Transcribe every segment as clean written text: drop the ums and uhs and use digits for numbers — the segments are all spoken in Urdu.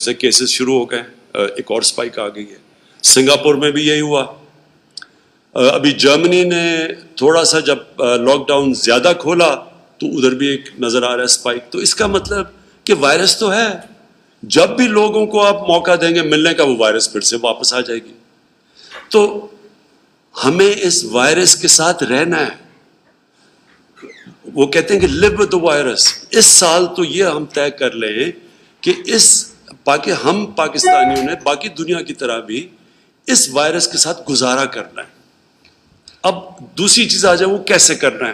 سے کیسز شروع ہو گئے، ایک اور سپائک آ گئی ہے۔ سنگاپور میں بھی یہی ہوا۔ ابھی جرمنی نے تھوڑا سا جب لاک ڈاؤن زیادہ کھولا تو ادھر بھی ایک نظر آ رہا ہے سپائک۔ تو اس کا مطلب کہ وائرس تو ہے، جب بھی لوگوں کو آپ موقع دیں گے ملنے کا وہ وائرس پھر سے واپس آ جائے گی۔ تو ہمیں اس وائرس کے ساتھ رہنا ہے۔ وہ کہتے ہیں کہ live with the virus۔ اس سال تو یہ ہم طے کر لیں کہ ہم پاکستانیوں نے باقی دنیا کی طرح بھی اس وائرس کے ساتھ گزارا کرنا ہے۔ اب دوسری چیز آ جائے وہ کیسے کرنا ہے۔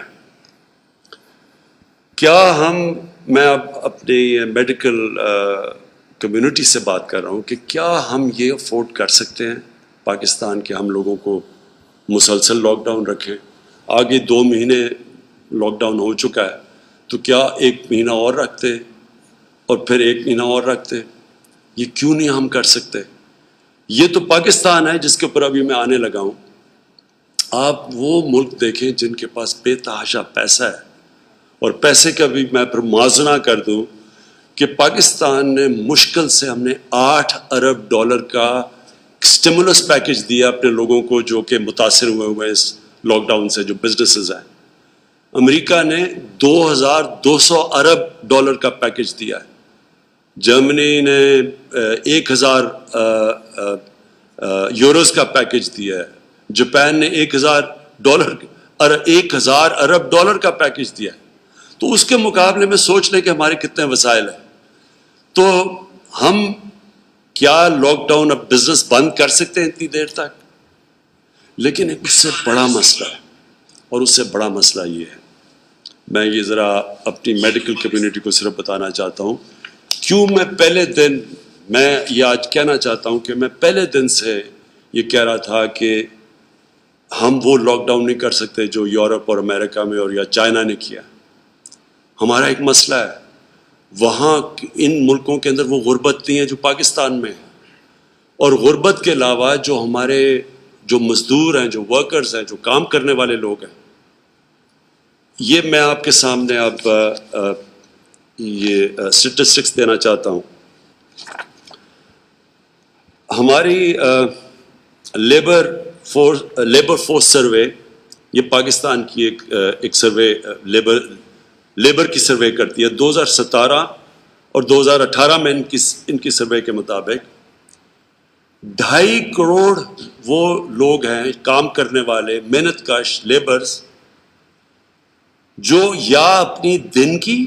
میں اب اپنی میڈیکل کمیونٹی سے بات کر رہا ہوں کہ کیا ہم یہ افورڈ کر سکتے ہیں پاکستان کے ہم لوگوں کو مسلسل لاک ڈاؤن رکھیں۔ آگے 2 مہینے لاک ڈاؤن ہو چکا ہے، تو کیا 1 مہینہ اور رکھتے اور پھر 1 مہینہ اور رکھتے؟ یہ کیوں نہیں ہم کر سکتے؟ یہ تو پاکستان ہے جس کے اوپر ابھی میں آنے لگا ہوں۔ آپ وہ ملک دیکھیں جن کے پاس بے تحاشا پیسہ ہے، اور پیسے کا بھی میں پھر موازنہ کر دوں کہ پاکستان نے مشکل سے ہم نے $8 ارب کا سٹیمولس پیکج دیا اپنے لوگوں کو جو کہ متاثر ہوئے اس لاک ڈاؤن سے، جو بزنسز ہیں۔ امریکہ نے $2200 ارب کا پیکج دیا ہے۔ جرمنی نے 1000 یوروز کا پیکج دیا ہے۔ جاپان نے $1000 ارب کا پیکج دیا ہے۔ تو اس کے مقابلے میں سوچ لیں کہ ہمارے کتنے وسائل ہیں۔ تو ہم کیا لاک ڈاؤن اب بزنس بند کر سکتے ہیں اتنی دیر تک؟ لیکن ایک اس سے بڑا مسئلہ ہے، اور اس سے بڑا مسئلہ یہ ہے، میں یہ ذرا اپنی میڈیکل کمیونٹی کو صرف بتانا چاہتا ہوں کیوں میں یہ آج کہنا چاہتا ہوں کہ میں پہلے دن سے یہ کہہ رہا تھا کہ ہم وہ لاک ڈاؤن نہیں کر سکتے جو یورپ اور امریکہ میں اور یا چائنا نے کیا۔ ہمارا ایک مسئلہ ہے، وہاں ان ملکوں کے اندر وہ غربت نہیں ہے جو پاکستان میں ہے، اور غربت کے علاوہ جو ہمارے جو مزدور ہیں، جو ورکرز ہیں، جو کام کرنے والے لوگ ہیں، یہ میں آپ کے سامنے اب یہ اسٹیٹسٹکس دینا چاہتا ہوں۔ ہماری لیبر فورس سروے، یہ پاکستان کی ایک سروے لیبر کی سروے کرتی ہے۔ 2017 اور 2018 میں ان کی سروے کے مطابق 2.5 کروڑ وہ لوگ ہیں کام کرنے والے محنت کش لیبرز جو یا اپنی دن کی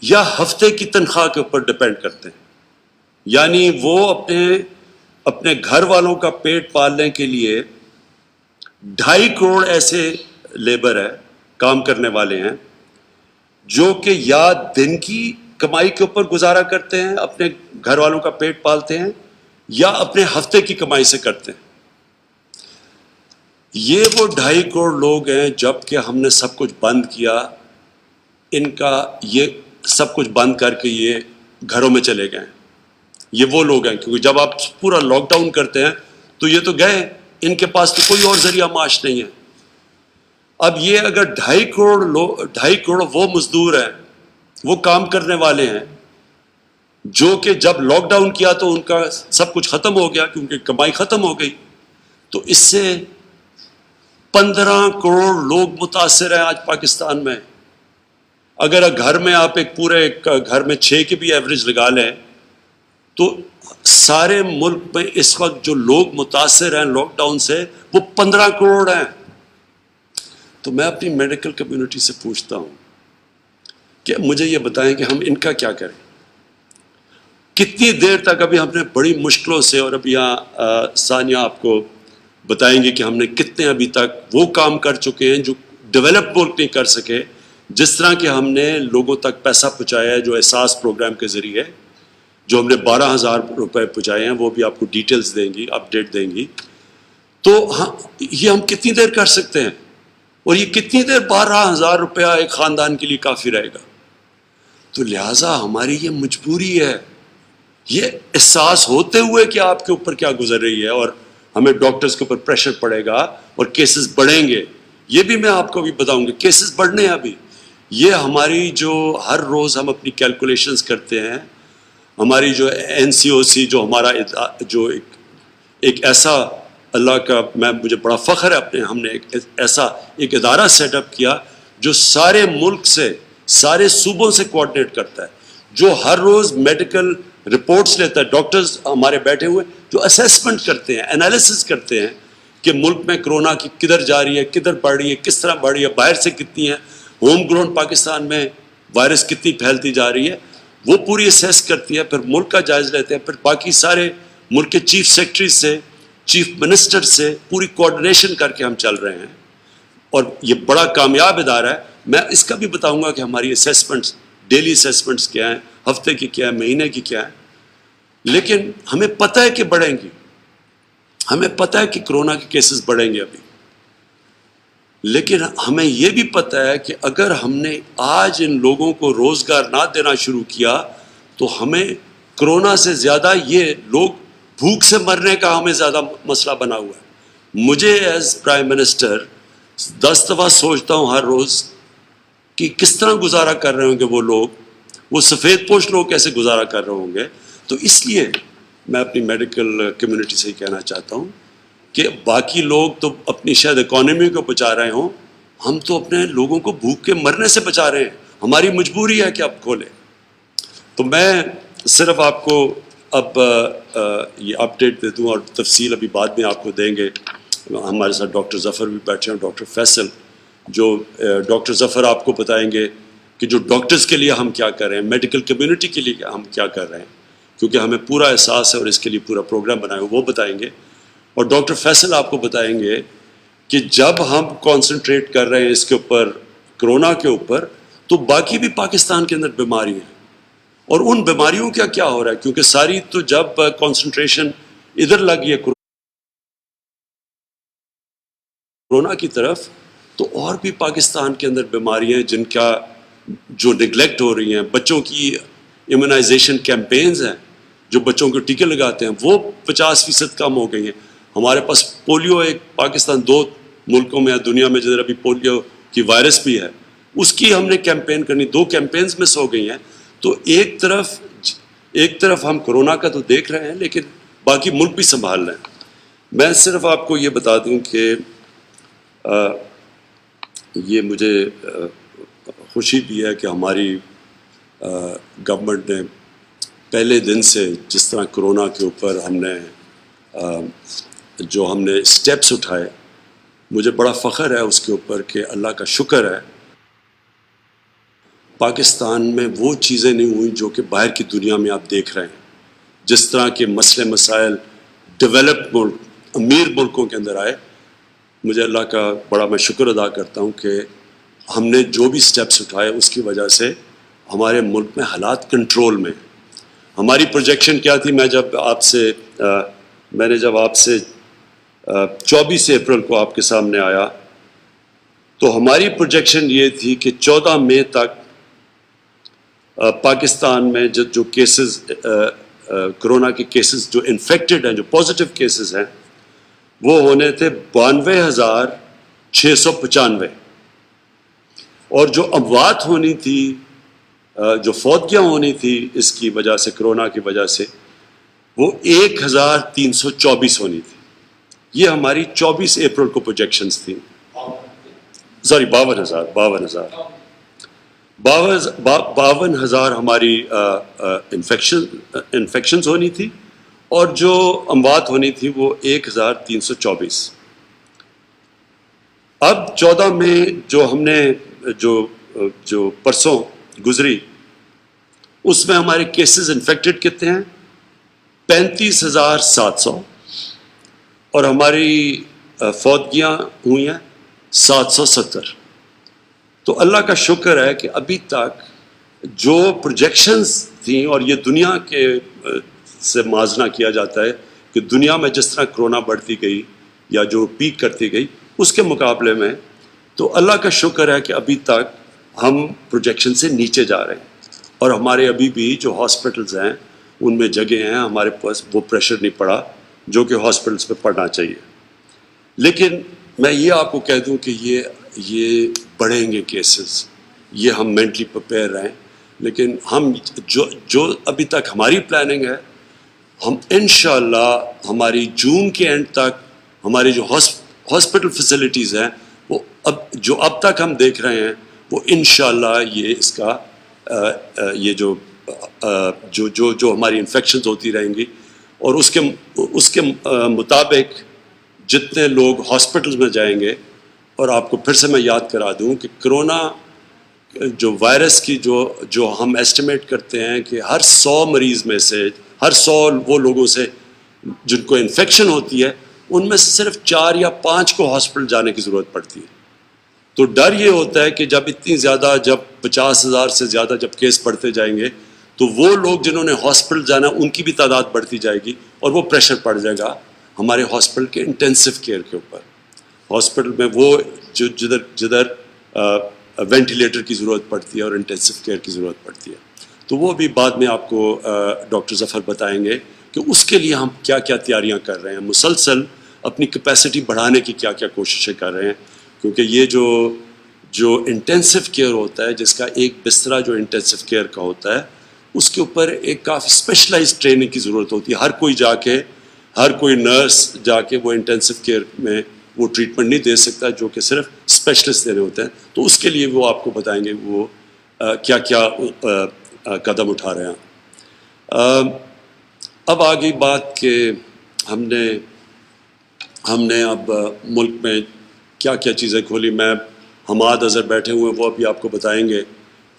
یا ہفتے کی تنخواہ کے اوپر ڈپینڈ کرتے ہیں۔ یعنی وہ اپنے گھر والوں کا پیٹ پالنے کے لیے 2.5 کروڑ ایسے لیبر ہیں، کام کرنے والے ہیں، جو کہ یا دن کی کمائی کے اوپر گزارا کرتے ہیں، اپنے گھر والوں کا پیٹ پالتے ہیں، یا اپنے ہفتے کی کمائی سے کرتے ہیں۔ یہ وہ 2.5 کروڑ لوگ ہیں جب کہ ہم نے سب کچھ بند کیا، ان کا یہ سب کچھ بند کر کے یہ گھروں میں چلے گئے۔ یہ وہ لوگ ہیں، کیونکہ جب آپ پورا لاک ڈاؤن کرتے ہیں تو یہ تو گئے، ان کے پاس تو کوئی اور ذریعہ معاش نہیں ہے۔ اب یہ اگر 2.5 کروڑ وہ مزدور ہیں، وہ کام کرنے والے ہیں، جو کہ جب لاک ڈاؤن کیا تو ان کا سب کچھ ختم ہو گیا کیونکہ کمائی ختم ہو گئی، تو اس سے 15 کروڑ لوگ متاثر ہیں آج پاکستان میں۔ اگر گھر میں آپ ایک پورے گھر میں 6 کی بھی ایوریج لگا لیں تو سارے ملک میں اس وقت جو لوگ متاثر ہیں لاک ڈاؤن سے وہ 15 کروڑ ہیں۔ تو میں اپنی میڈیکل کمیونٹی سے پوچھتا ہوں کہ مجھے یہ بتائیں کہ ہم ان کا کیا کریں؟ کتنی دیر تک؟ ابھی ہم نے بڑی مشکلوں سے، اور ابھی یہاں ثانیہ آپ کو بتائیں گے کہ ہم نے کتنے ابھی تک وہ کام کر چکے ہیں جو ڈیولپ ملک نہیں کر سکے، جس طرح کہ ہم نے لوگوں تک پیسہ پہنچایا ہے جو احساس پروگرام کے ذریعے، جو ہم نے 12,000 روپے پہنچائے ہیں، وہ بھی آپ کو ڈیٹیلز دیں گی، اپڈیٹ دیں گی۔ تو یہ ہم کتنی دیر کر سکتے ہیں، اور یہ کتنی دیر 12,000 روپیہ ایک خاندان کے لیے کافی رہے گا؟ تو لہٰذا ہماری یہ مجبوری ہے، یہ احساس ہوتے ہوئے کہ آپ کے اوپر کیا گزر رہی ہے، اور ہمیں ڈاکٹرز کے اوپر پریشر پڑے گا اور کیسز بڑھیں گے۔ یہ بھی میں آپ کو بھی بتاؤں گا، کیسز بڑھنے ہیں ابھی۔ یہ ہماری جو ہر روز ہم اپنی کیلکولیشنز کرتے ہیں، ہماری جو NCOC جو ہمارا جو ایک ایسا اللہ کا مجھے بڑا فخر ہے اپنے ہم نے ایک ادارہ سیٹ اپ کیا جو سارے ملک سے سارے صوبوں سے کوآرڈینیٹ کرتا ہے، جو ہر روز میڈیکل رپورٹس لیتا ہے، ڈاکٹرز ہمارے بیٹھے ہوئے جو اسیسمنٹ کرتے ہیں، انالیسس کرتے ہیں کہ ملک میں کرونا کی کدھر جا رہی ہے، کدھر بڑھ رہی ہے، کس طرح بڑھ رہی ہے، باہر سے کتنی ہے، ہوم گراؤنڈ پاکستان میں وائرس کتنی پھیلتی جا رہی ہے، وہ پوری اسیس کرتی ہے، پھر ملک کا جائزہ لیتے ہیں، پھر باقی سارے ملک کے چیف سیکرٹری سے، چیف منسٹر سے پوری کوآرڈینیشن کر کے ہم چل رہے ہیں، اور یہ بڑا کامیاب ادارہ ہے۔ میں اس کا بھی بتاؤں گا کہ ہماری اسیسمنٹس، ڈیلی اسیسمنٹس کیا ہیں، ہفتے کی کیا ہے، مہینے کی کیا ہے، لیکن ہمیں پتہ ہے کہ بڑھیں گی، ہمیں پتہ ہے کہ کرونا کے کیسز بڑھیں گے ابھی، لیکن ہمیں یہ بھی پتہ ہے کہ اگر ہم نے آج ان لوگوں کو روزگار نہ دینا شروع کیا تو ہمیں کرونا سے زیادہ یہ لوگ بھوک سے مرنے کا ہمیں زیادہ مسئلہ بنا ہوا ہے۔ مجھے ایز پرائم منسٹر 10 دفعہ سوچتا ہوں ہر روز کہ کس طرح گزارا کر رہے ہوں گے وہ لوگ، وہ سفید پوش لوگ کیسے گزارا کر رہے ہوں گے۔ تو اس لیے میں اپنی میڈیکل کمیونٹی سے کہنا چاہتا ہوں کہ باقی لوگ تو اپنی شاید اکانومی کو بچا رہے ہوں، ہم تو اپنے لوگوں کو بھوک کے مرنے سے بچا رہے ہیں، ہماری مجبوری ہے کہ اب کھولیں۔ تو میں صرف آپ کو اب یہ اپڈیٹ دے دوں، اور تفصیل ابھی بعد میں آپ کو دیں گے۔ ہمارے ساتھ ڈاکٹر ظفر بھی بیٹھے ہیں، ڈاکٹر فیصل، جو ڈاکٹر ظفر آپ کو بتائیں گے کہ جو ڈاکٹرز کے لیے ہم کیا کر رہے ہیں، میڈیکل کمیونٹی کے لیے ہم کیا کر رہے ہیں، کیونکہ ہمیں پورا احساس ہے اور اس کے لیے پورا پروگرام بنایا وہ بتائیں گے۔ اور ڈاکٹر فیصل آپ کو بتائیں گے کہ جب ہم کانسنٹریٹ کر رہے ہیں اس کے اوپر، کرونا کے اوپر، تو باقی بھی پاکستان کے اندر بیماری ہیں، اور ان بیماریوں کا کیا ہو رہا ہے، کیونکہ ساری تو جب کانسنٹریشن ادھر لگی ہے کرونا کی طرف، تو اور بھی پاکستان کے اندر بیماریاں ہیں جن کا جو نگلیکٹ ہو رہی ہیں۔ بچوں کی امیونائزیشن کیمپینز ہیں، جو بچوں کو ٹیکے لگاتے ہیں، وہ 50% کم ہو گئی ہیں۔ ہمارے پاس پولیو ایک پاکستان 2 ملکوں میں ہے دنیا میں جدھر ابھی پولیو کی وائرس بھی ہے، اس کی ہم نے کیمپین کرنی، 2 کیمپینز مس ہو گئی ہیں۔ تو ایک طرف ہم کرونا کا تو دیکھ رہے ہیں، لیکن باقی ملک بھی سنبھال رہے ہیں۔ میں صرف آپ کو یہ بتا دوں کہ یہ مجھے خوشی بھی ہے کہ ہماری گورنمنٹ نے پہلے دن سے جس طرح کرونا کے اوپر ہم نے اسٹیپس اٹھائے، مجھے بڑا فخر ہے اس کے اوپر کہ اللہ کا شکر ہے پاکستان میں وہ چیزیں نہیں ہوئیں جو کہ باہر کی دنیا میں آپ دیکھ رہے ہیں، جس طرح کے مسئلے مسائل ڈیولپڈ ملک، امیر ملکوں کے اندر آئے۔ مجھے اللہ کا بڑا میں شکر ادا کرتا ہوں کہ ہم نے جو بھی سٹیپس اٹھائے اس کی وجہ سے ہمارے ملک میں حالات کنٹرول میں۔ ہماری پروجیکشن کیا تھی، میں نے جب آپ سے 24 اپریل کو آپ کے سامنے آیا تو ہماری پروجیکشن یہ تھی کہ 14 مئی تک پاکستان میں جو کیسز کرونا کے کیسز جو انفیکٹڈ ہیں، جو پازیٹیو کیسز ہیں، وہ ہونے تھے 92,695، اور جو اموات ہونی تھی، جو فوتگیاں ہونی تھی اس کی وجہ سے، کرونا کی وجہ سے، وہ 1,324 ہونی تھی۔ یہ ہماری 24 اپریل کو پروجیکشنز تھیں، سوری 52,000 ہماری انفیکشنز ہونی تھی، اور جو اموات ہونی تھی وہ 1,324۔ اب 14 میں جو ہم نے جو پرسوں گزری، اس میں ہمارے کیسز انفیکٹڈ کتنے ہیں؟ 35,700، اور ہماری فوتگیاں ہوئی ہیں 770۔ تو اللہ کا شکر ہے کہ ابھی تک جو پروجیکشنز تھیں، اور یہ دنیا کے سے موازنہ کیا جاتا ہے کہ دنیا میں جس طرح کرونا بڑھتی گئی یا جو پیک کرتی گئی اس کے مقابلے میں، تو اللہ کا شکر ہے کہ ابھی تک ہم پروجیکشن سے نیچے جا رہے ہیں، اور ہمارے ابھی بھی جو ہاسپٹلز ہیں ان میں جگہ ہیں، ہمارے پاس وہ پریشر نہیں پڑا جو کہ ہاسپٹلز پہ پڑنا چاہیے۔ لیکن میں یہ آپ کو کہہ دوں کہ یہ بڑھیں گے کیسز، یہ ہم مینٹلی پریپیئر رہیں۔ لیکن ہم جو ابھی تک ہماری پلاننگ ہے، ہم انشاءاللہ ہماری جون کے اینڈ تک ہماری جو ہاسپٹل فیسلٹیز ہیں وہ اب تک ہم دیکھ رہے ہیں وہ انشاءاللہ یہ اس کا یہ جو ہماری انفیکشنز ہوتی رہیں گی، اور اس کے مطابق جتنے لوگ ہاسپٹلز میں جائیں گے. اور آپ کو پھر سے میں یاد کرا دوں کہ کرونا جو وائرس کی جو ہم ایسٹیمیٹ کرتے ہیں کہ ہر 100 مریض میں سے، ہر 100 وہ لوگوں سے جن کو انفیکشن ہوتی ہے، ان میں سے صرف 4 یا 5 کو ہاسپٹل جانے کی ضرورت پڑتی ہے. تو ڈر یہ ہوتا ہے کہ جب اتنی زیادہ، جب 50,000 سے زیادہ جب کیس بڑھتے جائیں گے تو وہ لوگ جنہوں نے ہاسپٹل جانا ان کی بھی تعداد بڑھتی جائے گی، اور وہ پریشر پڑ جائے گا ہمارے ہاسپٹل کے انٹینسو کیئر کے اوپر. ہاسپٹل میں وہ جدھر وینٹیلیٹر کی ضرورت پڑتی ہے اور انٹینسو کیئر کی ضرورت پڑتی ہے. تو وہ بھی بعد میں آپ کو ڈاکٹر ظفر بتائیں گے کہ اس کے لیے ہم کیا کیا تیاریاں کر رہے ہیں، مسلسل اپنی کیپیسٹی بڑھانے کی کیا کیا کوششیں کر رہے ہیں. کیونکہ یہ جو انٹینسو کیئر ہوتا ہے، جس کا ایک بسترا جو انٹینسو کیئر کا ہوتا ہے، اس کے اوپر ایک کافی اسپیشلائز ٹریننگ کی ضرورت ہوتی ہے. ہر کوئی نرس جا کے وہ انٹینسو کیئر میں وہ ٹریٹمنٹ نہیں دے سکتا جو کہ صرف اسپیشلسٹ دینے ہوتے ہیں. تو اس کے لیے وہ آپ کو بتائیں گے وہ کیا کیا قدم اٹھا رہے ہیں. اب آگئی بات کہ ہم نے اب ملک میں کیا کیا چیزیں کھولی. میں حماد اظہر بیٹھے ہوئے ہیں، وہ ابھی آپ کو بتائیں گے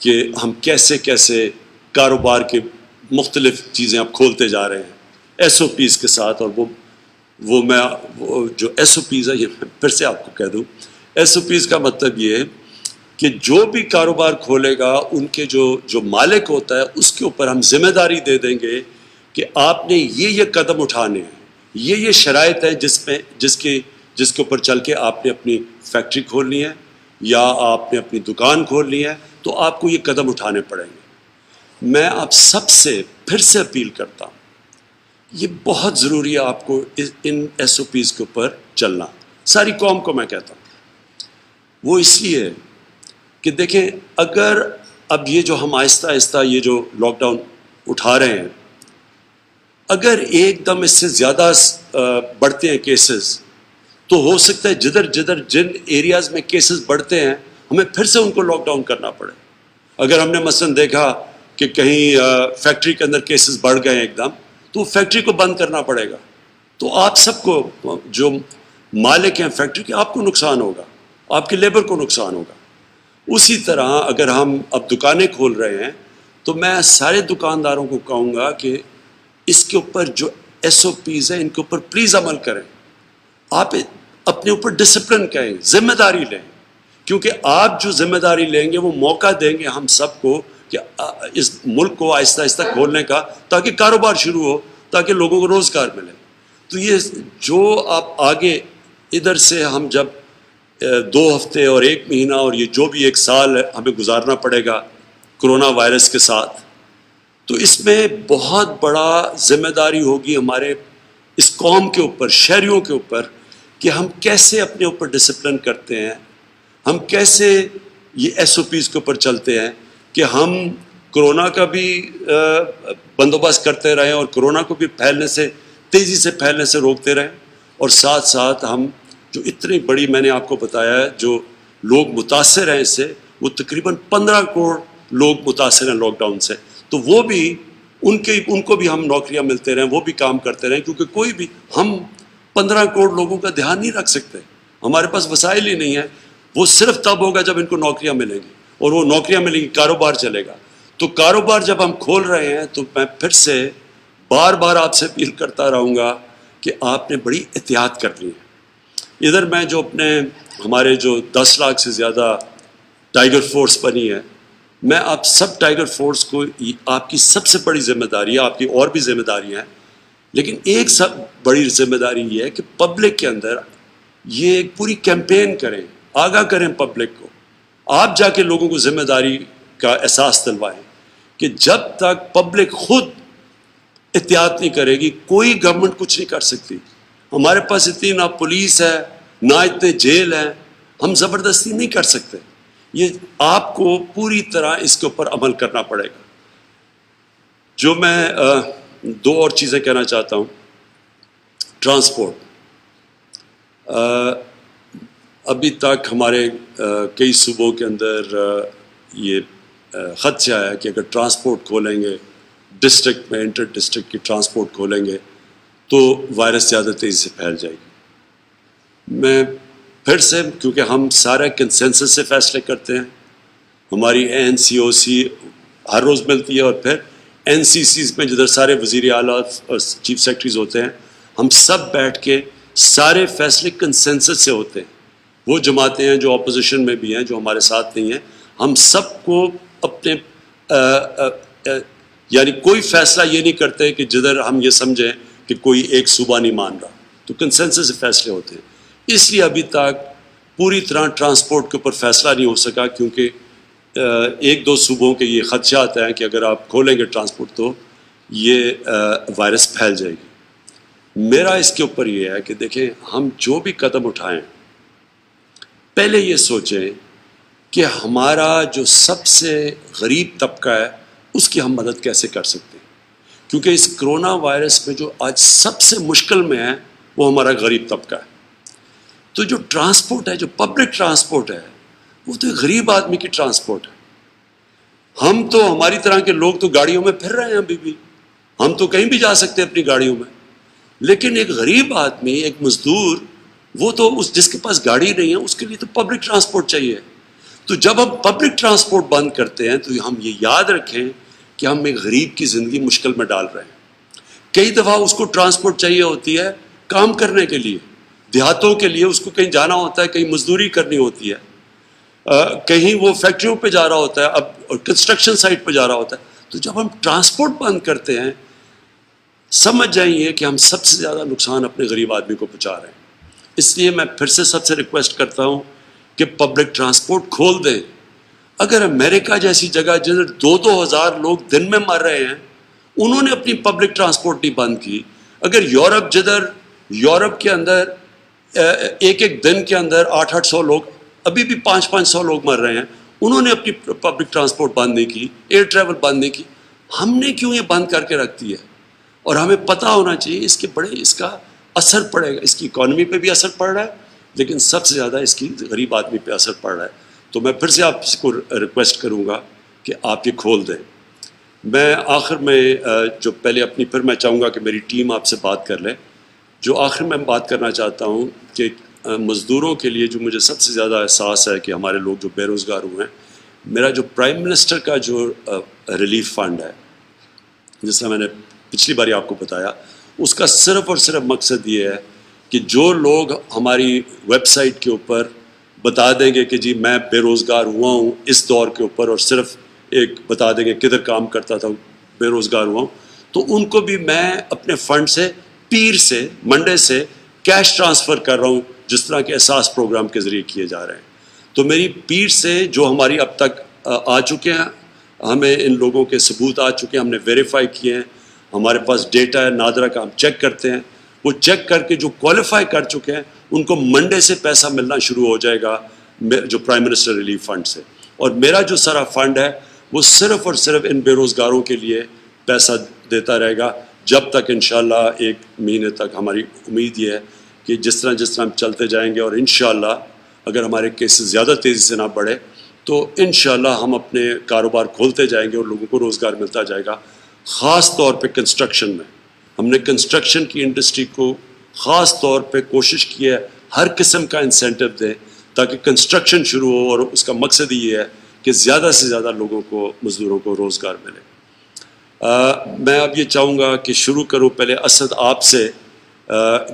کہ ہم کیسے کاروبار کے مختلف چیزیں اب کھولتے جا رہے ہیں ایس او پیز کے ساتھ. اور وہ جو ایس او پیز ہے، یہ میں پھر سے آپ کو کہہ دوں، ایس او پیز کا مطلب یہ ہے کہ جو بھی کاروبار کھولے گا ان کے جو مالک ہوتا ہے اس کے اوپر ہم ذمہ داری دے دیں گے کہ آپ نے یہ قدم اٹھانے ہیں، یہ شرائط ہیں جس کے اوپر چل کے آپ نے اپنی فیکٹری کھولنی ہے یا آپ نے اپنی دکان کھولنی ہے، تو آپ کو یہ قدم اٹھانے پڑیں گے. میں آپ سب سے پھر سے اپیل کرتا ہوں، یہ بہت ضروری ہے آپ کو ان ایس او پیز کے اوپر چلنا. ساری قوم کو میں کہتا ہوں، وہ اس لیے کہ دیکھیں، اگر اب یہ جو ہم آہستہ آہستہ یہ جو لاک ڈاؤن اٹھا رہے ہیں، اگر ایک دم اس سے زیادہ بڑھتے ہیں کیسز، تو ہو سکتا ہے جن ایریاز میں کیسز بڑھتے ہیں ہمیں پھر سے ان کو لاک ڈاؤن کرنا پڑے. اگر ہم نے مثلاً دیکھا کہ کہیں فیکٹری کے اندر کیسز بڑھ گئے ہیں ایک دم، تو فیکٹری کو بند کرنا پڑے گا. تو آپ سب کو، جو مالک ہیں فیکٹری کے، آپ کو نقصان ہوگا، آپ کے لیبر کو نقصان ہوگا. اسی طرح اگر ہم اب دکانیں کھول رہے ہیں تو میں سارے دکانداروں کو کہوں گا کہ اس کے اوپر جو ایس او پیز ہیں ان کے اوپر پلیز عمل کریں. آپ اپنے اوپر ڈسپلن کریں، ذمہ داری لیں، کیونکہ آپ جو ذمہ داری لیں گے وہ موقع دیں گے ہم سب کو کہ اس ملک کو آہستہ آہستہ کھولنے کا، تاکہ کاروبار شروع ہو، تاکہ لوگوں کو روزگار ملے. تو یہ جو آپ آگے ادھر سے ہم جب 2 ہفتے اور 1 مہینہ اور یہ جو بھی 1 سال ہمیں گزارنا پڑے گا کرونا وائرس کے ساتھ، تو اس میں بہت بڑا ذمہ داری ہوگی ہمارے اس قوم کے اوپر، شہریوں کے اوپر، کہ ہم کیسے اپنے اوپر ڈسپلن کرتے ہیں، ہم کیسے یہ ایس او پیز کے اوپر چلتے ہیں کہ ہم کرونا کا بھی بندوبست کرتے رہیں اور کرونا کو بھی تیزی سے پھیلنے سے روکتے رہیں، اور ساتھ ساتھ ہم جو اتنی بڑی، میں نے آپ کو بتایا ہے، جو لوگ متاثر ہیں اس سے، وہ تقریباً 15 کروڑ لوگ متاثر ہیں لاک ڈاؤن سے. تو وہ بھی ان کو بھی ہم نوکریاں ملتے رہیں، وہ بھی کام کرتے رہیں، کیونکہ کوئی بھی ہم 15 کروڑ لوگوں کا دھیان نہیں رکھ سکتے، ہمارے پاس وسائل ہی نہیں ہیں. وہ صرف تب ہوگا جب ان کو نوکریاں ملیں گی، اور وہ نوکریاں ملیں گی، کاروبار چلے گا. تو کاروبار جب ہم کھول رہے ہیں تو میں پھر سے بار بار آپ سے اپیل کرتا رہوں گا کہ آپ نے بڑی احتیاط کرنی ہے. ادھر میں جو ہمارے جو 10 لاکھ سے زیادہ ٹائیگر فورس بنی ہے، میں آپ سب ٹائیگر فورس کو، آپ کی سب سے بڑی ذمہ داری ہے، آپ کی اور بھی ذمہ داریاں ہیں، لیکن ایک سب بڑی ذمہ داری یہ ہے کہ پبلک کے اندر یہ ایک پوری کیمپین کریں، آگاہ کریں پبلک کو. آپ جا کے لوگوں کو ذمہ داری کا احساس دلوائیں کہ جب تک پبلک خود احتیاط نہیں کرے گی، کوئی گورنمنٹ کچھ نہیں کر سکتی. ہمارے پاس اتنی نہ پولیس ہے، نہ اتنے جیل ہیں، ہم زبردستی نہیں کر سکتے. یہ آپ کو پوری طرح اس کے اوپر عمل کرنا پڑے گا. جو میں دو اور چیزیں کہنا چاہتا ہوں. ٹرانسپورٹ، ابھی تک ہمارے کئی صوبوں کے اندر یہ خدشہ ہے کہ اگر ٹرانسپورٹ کھولیں گے ڈسٹرکٹ میں، انٹر ڈسٹرکٹ کی ٹرانسپورٹ کھولیں گے تو وائرس زیادہ تیزی سے پھیل جائے گی. میں پھر سے، کیونکہ ہم سارے کنسنسس سے فیصلے کرتے ہیں، ہماری NCOC ہر روز ملتی ہے، اور پھر NCCs میں جدھر سارے وزیر اعلیٰ اور چیف سیکرٹریز ہوتے ہیں، ہم سب بیٹھ کے سارے فیصلے کنسنسس سے ہوتے ہیں. وہ جماعتیں ہیں جو اپوزیشن میں بھی ہیں، جو ہمارے ساتھ نہیں ہیں، ہم سب کو اپنے یعنی کوئی فیصلہ یہ نہیں کرتے کہ جدھر ہم یہ سمجھیں کہ کوئی ایک صوبہ نہیں مان رہا، تو کنسنسس سے فیصلے ہوتے ہیں. اس لیے ابھی تک پوری طرح ٹرانسپورٹ کے اوپر فیصلہ نہیں ہو سکا، کیونکہ ایک دو صوبوں کے یہ خدشات ہیں کہ اگر آپ کھولیں گے ٹرانسپورٹ تو یہ وائرس پھیل جائے گی. میرا اس کے اوپر یہ ہے کہ دیکھیں، ہم جو بھی قدم اٹھائیں پہلے یہ سوچیں کہ ہمارا جو سب سے غریب طبقہ ہے اس کی ہم مدد کیسے کر سکتے ہیں. کیونکہ اس کرونا وائرس میں جو آج سب سے مشکل میں ہے وہ ہمارا غریب طبقہ ہے. تو جو ٹرانسپورٹ ہے، جو پبلک ٹرانسپورٹ ہے، وہ تو غریب آدمی کی ٹرانسپورٹ ہے. ہم تو، ہماری طرح کے لوگ تو گاڑیوں میں پھر رہے ہیں ابھی بھی، ہم تو کہیں بھی جا سکتے ہیں اپنی گاڑیوں میں. لیکن ایک غریب آدمی، ایک مزدور، وہ تو جس کے پاس گاڑی نہیں ہے اس کے لیے تو پبلک ٹرانسپورٹ چاہیے. تو جب ہم پبلک ٹرانسپورٹ بند کرتے ہیں تو ہم یہ یاد رکھیں کہ ہم ایک غریب کی زندگی مشکل میں ڈال رہے ہیں. کئی دفعہ اس کو ٹرانسپورٹ چاہیے ہوتی ہے کام کرنے کے لیے، دیہاتوں کے لیے اس کو کہیں جانا ہوتا ہے، کہیں مزدوری کرنی ہوتی ہے، کہیں وہ فیکٹریوں پہ جا رہا ہوتا ہے، اب کنسٹرکشن سائٹ پہ جا رہا ہوتا ہے. تو جب ہم ٹرانسپورٹ بند کرتے ہیں، سمجھ جائیے کہ ہم سب سے زیادہ نقصان اپنے غریب آدمی کو پہنچا رہے ہیں. اس لیے میں پھر سے سب سے ریکویسٹ کرتا ہوں کہ پبلک ٹرانسپورٹ کھول دیں. اگر امریکہ جیسی جگہ جدھر 2,000 لوگ دن میں مر رہے ہیں، انہوں نے اپنی پبلک ٹرانسپورٹ نہیں بند کی. اگر یورپ، جدھر یورپ کے اندر ایک دن کے اندر 800 لوگ، ابھی بھی 500 لوگ مر رہے ہیں، انہوں نے اپنی پبلک ٹرانسپورٹ بند نہیں کی، ایئر ٹریول بند نہیں کی. ہم نے کیوں یہ بند کر کے رکھ دی ہے؟ اور ہمیں پتہ ہونا چاہیے اس کا اثر پڑے گا، اس کی اکانومی پہ بھی اثر پڑ رہا ہے، لیکن سب سے زیادہ اس کی غریب آدمی پہ اثر پڑ رہا ہے. تو میں پھر سے آپ کو ریکویسٹ کروں گا کہ آپ یہ کھول دیں. میں آخر میں جو پہلے اپنی، پھر میں چاہوں گا کہ میری ٹیم آپ سے بات کر لے. جو آخر میں بات کرنا چاہتا ہوں کہ مزدوروں کے لیے جو مجھے سب سے زیادہ احساس ہے کہ ہمارے لوگ جو بے روزگار ہوئے ہیں، میرا جو پرائم منسٹر کا جو ریلیف فنڈ ہے، جس طرح میں نے پچھلی باری آپ کو بتایا، اس کا صرف اور صرف مقصد یہ ہے کہ جو لوگ ہماری ویب سائٹ کے اوپر بتا دیں گے کہ جی میں بے روزگار ہوا ہوں اس دور کے اوپر، اور صرف ایک بتا دیں گے کدھر کام کرتا تھا، بے روزگار ہوا ہوں، تو ان کو بھی میں اپنے فنڈ سے پیر سے، منڈے سے کیش ٹرانسفر کر رہا ہوں، جس طرح کے احساس پروگرام کے ذریعے کیے جا رہے ہیں. تو میری پیر سے جو ہماری اب تک آ چکے ہیں، ہمیں ان لوگوں کے ثبوت آ چکے ہیں، ہم نے ویریفائی کیے ہیں، ہمارے پاس ڈیٹا ہے نادرا کا، ہم چیک کرتے ہیں. وہ چیک کر کے جو کوالیفائی کر چکے ہیں ان کو منڈے سے پیسہ ملنا شروع ہو جائے گا جو پرائم منسٹر ریلیف فنڈ سے. اور میرا جو سارا فنڈ ہے وہ صرف اور صرف ان بے روزگاروں کے لیے پیسہ دیتا رہے گا جب تک انشاءاللہ 1 مہینے تک. ہماری امید یہ ہے کہ جس طرح ہم چلتے جائیں گے، اور انشاءاللہ اگر ہمارے کیسز زیادہ تیزی سے نہ بڑھے تو انشاءاللہ ہم اپنے کاروبار کھولتے جائیں گے اور لوگوں کو روزگار ملتا جائے گا. خاص طور پہ کنسٹرکشن میں ہم نے کنسٹرکشن کی انڈسٹری کو خاص طور پہ کوشش کی ہے ہر قسم کا انسینٹو دیں تاکہ کنسٹرکشن شروع ہو، اور اس کا مقصد یہ ہے کہ زیادہ سے زیادہ لوگوں کو، مزدوروں کو روزگار ملے. میں اب یہ چاہوں گا کہ شروع کروں پہلے اسد آپ سے،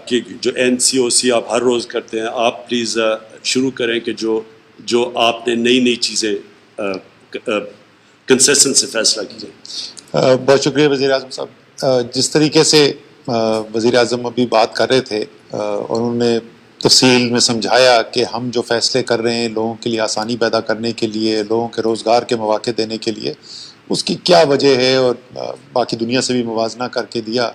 کہ جو NCOC آپ ہر روز کرتے ہیں، آپ پلیز شروع کریں کہ جو آپ نے نئی چیزیں کنسیسن سے فیصلہ کیے. بہت شکریہ وزیر اعظم صاحب. جس طریقے سے وزیر اعظم ابھی بات کر رہے تھے اور انہوں نے تفصیل میں سمجھایا کہ ہم جو فیصلے کر رہے ہیں لوگوں کے لیے آسانی پیدا کرنے کے لیے، لوگوں کے روزگار کے مواقع دینے کے لیے، اس کی کیا وجہ ہے، اور باقی دنیا سے بھی موازنہ کر کے دیا.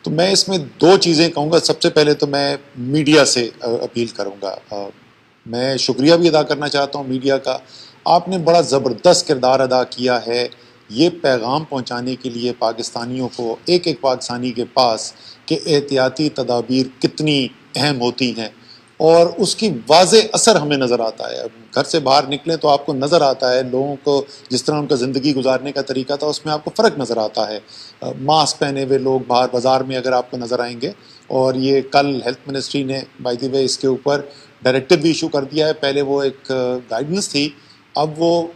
تو میں اس میں 2 چیزیں کہوں گا. سب سے پہلے تو میں میڈیا سے اپیل کروں گا. میں شکریہ بھی ادا کرنا چاہتا ہوں میڈیا کا. آپ نے بڑا زبردست کردار ادا کیا ہے یہ پیغام پہنچانے کے لیے پاکستانیوں کو، ایک ایک پاکستانی کے پاس، کہ احتیاطی تدابیر کتنی اہم ہوتی ہیں، اور اس کی واضح اثر ہمیں نظر آتا ہے. اب گھر سے باہر نکلیں تو آپ کو نظر آتا ہے لوگوں کو جس طرح ان کا زندگی گزارنے کا طریقہ تھا، اس میں آپ کو فرق نظر آتا ہے. ماسک پہنے ہوئے لوگ باہر بازار میں اگر آپ کو نظر آئیں گے. اور یہ کل ہیلتھ منسٹری نے بائی دی وے اس کے اوپر ڈائریکٹو بھی ایشو کر دیا ہے. پہلے وہ ایک گائیڈنس تھی، اب وہ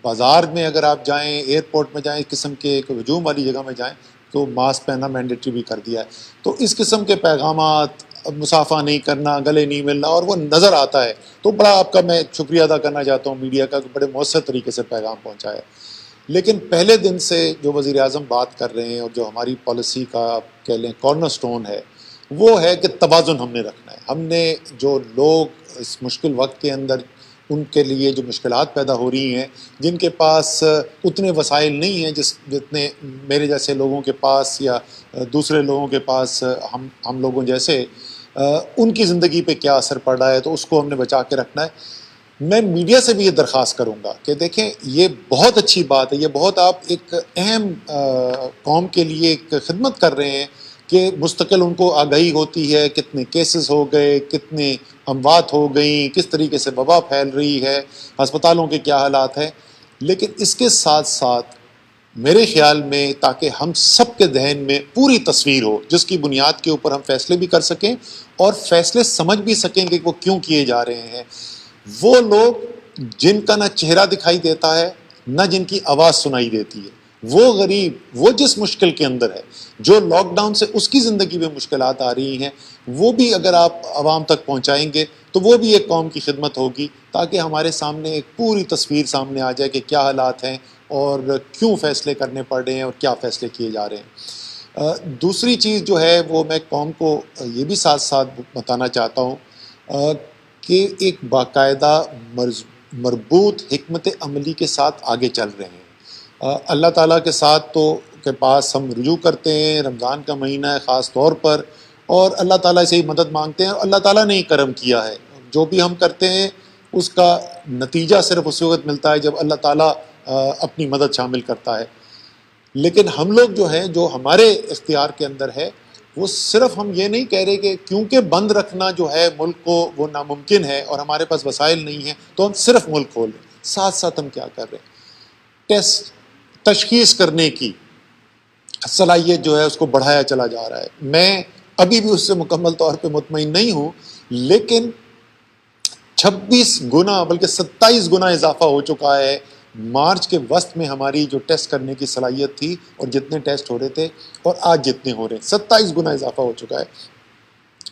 بازار میں اگر آپ جائیں، ایئرپورٹ میں جائیں، اس قسم کے ایک ہجوم والی جگہ میں جائیں تو ماسک پہننا مینڈیٹری بھی کر دیا ہے. تو اس قسم کے پیغامات، مسافہ نہیں کرنا، گلے نہیں ملنا، اور وہ نظر آتا ہے. تو بڑا آپ کا میں شکریہ ادا کرنا چاہتا ہوں میڈیا کا کہ بڑے مؤثر طریقے سے پیغام پہنچایا. لیکن پہلے دن سے جو وزیر اعظم بات کر رہے ہیں اور جو ہماری پالیسی کا آپ کہہ لیں کارنر سٹون ہے، وہ ہے کہ توازن ہم نے رکھنا ہے. ہم نے جو لوگ اس مشکل وقت کے اندر ان کے لیے جو مشکلات پیدا ہو رہی ہیں، جن کے پاس اتنے وسائل نہیں ہیں جتنے میرے جیسے لوگوں کے پاس یا دوسرے لوگوں کے پاس، ہم لوگوں جیسے، ان کی زندگی پہ کیا اثر پڑ رہا ہے، تو اس کو ہم نے بچا کے رکھنا ہے. میں میڈیا سے بھی یہ درخواست کروں گا کہ دیکھیں یہ بہت اچھی بات ہے، یہ بہت آپ ایک اہم قوم کے لیے ایک خدمت کر رہے ہیں کہ مستقل ان کو آگاہی ہوتی ہے کتنے کیسز ہو گئے، کتنے اموات ہو گئیں، کس طریقے سے وبا پھیل رہی ہے، ہسپتالوں کے کیا حالات ہیں. لیکن اس کے ساتھ ساتھ میرے خیال میں تاکہ ہم سب کے ذہن میں پوری تصویر ہو جس کی بنیاد کے اوپر ہم فیصلے بھی کر سکیں اور فیصلے سمجھ بھی سکیں کہ وہ کیوں کیے جا رہے ہیں. وہ لوگ جن کا نہ چہرہ دکھائی دیتا ہے نہ جن کی آواز سنائی دیتی ہے، وہ غریب، وہ جس مشکل کے اندر ہے، جو لاک ڈاؤن سے اس کی زندگی میں مشکلات آ رہی ہیں، وہ بھی اگر آپ عوام تک پہنچائیں گے تو وہ بھی ایک قوم کی خدمت ہوگی، تاکہ ہمارے سامنے ایک پوری تصویر سامنے آ جائے کہ کیا حالات ہیں اور کیوں فیصلے کرنے پڑ رہے ہیں اور کیا فیصلے کیے جا رہے ہیں. دوسری چیز جو ہے وہ میں قوم کو یہ بھی ساتھ ساتھ بتانا چاہتا ہوں کہ ایک باقاعدہ مربوط حکمت عملی کے ساتھ آگے چل رہے ہیں. اللہ تعالیٰ کے ساتھ تو کے پاس ہم رجوع کرتے ہیں، رمضان کا مہینہ ہے خاص طور پر، اور اللہ تعالیٰ سے ہی مدد مانگتے ہیں. اور اللہ تعالیٰ نے ہی کرم کیا ہے، جو بھی ہم کرتے ہیں اس کا نتیجہ صرف اس وقت ملتا ہے جب اللہ تعالیٰ اپنی مدد شامل کرتا ہے. لیکن ہم لوگ جو ہیں، جو ہمارے اختیار کے اندر ہے، وہ صرف ہم یہ نہیں کہہ رہے کہ کیونکہ بند رکھنا جو ہے ملک کو وہ ناممکن ہے اور ہمارے پاس وسائل نہیں ہیں تو ہم صرف ملک کھول لیں. ساتھ ساتھ ہم کیا کر رہے ہیں، ٹیسٹ تشخیص کرنے کی صلاحیت جو ہے اس کو بڑھایا چلا جا رہا ہے. میں ابھی بھی اس سے مکمل طور پہ مطمئن نہیں ہوں، لیکن 26 گنا بلکہ 27 گنا اضافہ ہو چکا ہے مارچ کے وسط میں ہماری جو ٹیسٹ کرنے کی صلاحیت تھی اور جتنے ٹیسٹ ہو رہے تھے اور آج جتنے ہو رہے ہیں. 27 گنا اضافہ ہو چکا ہے.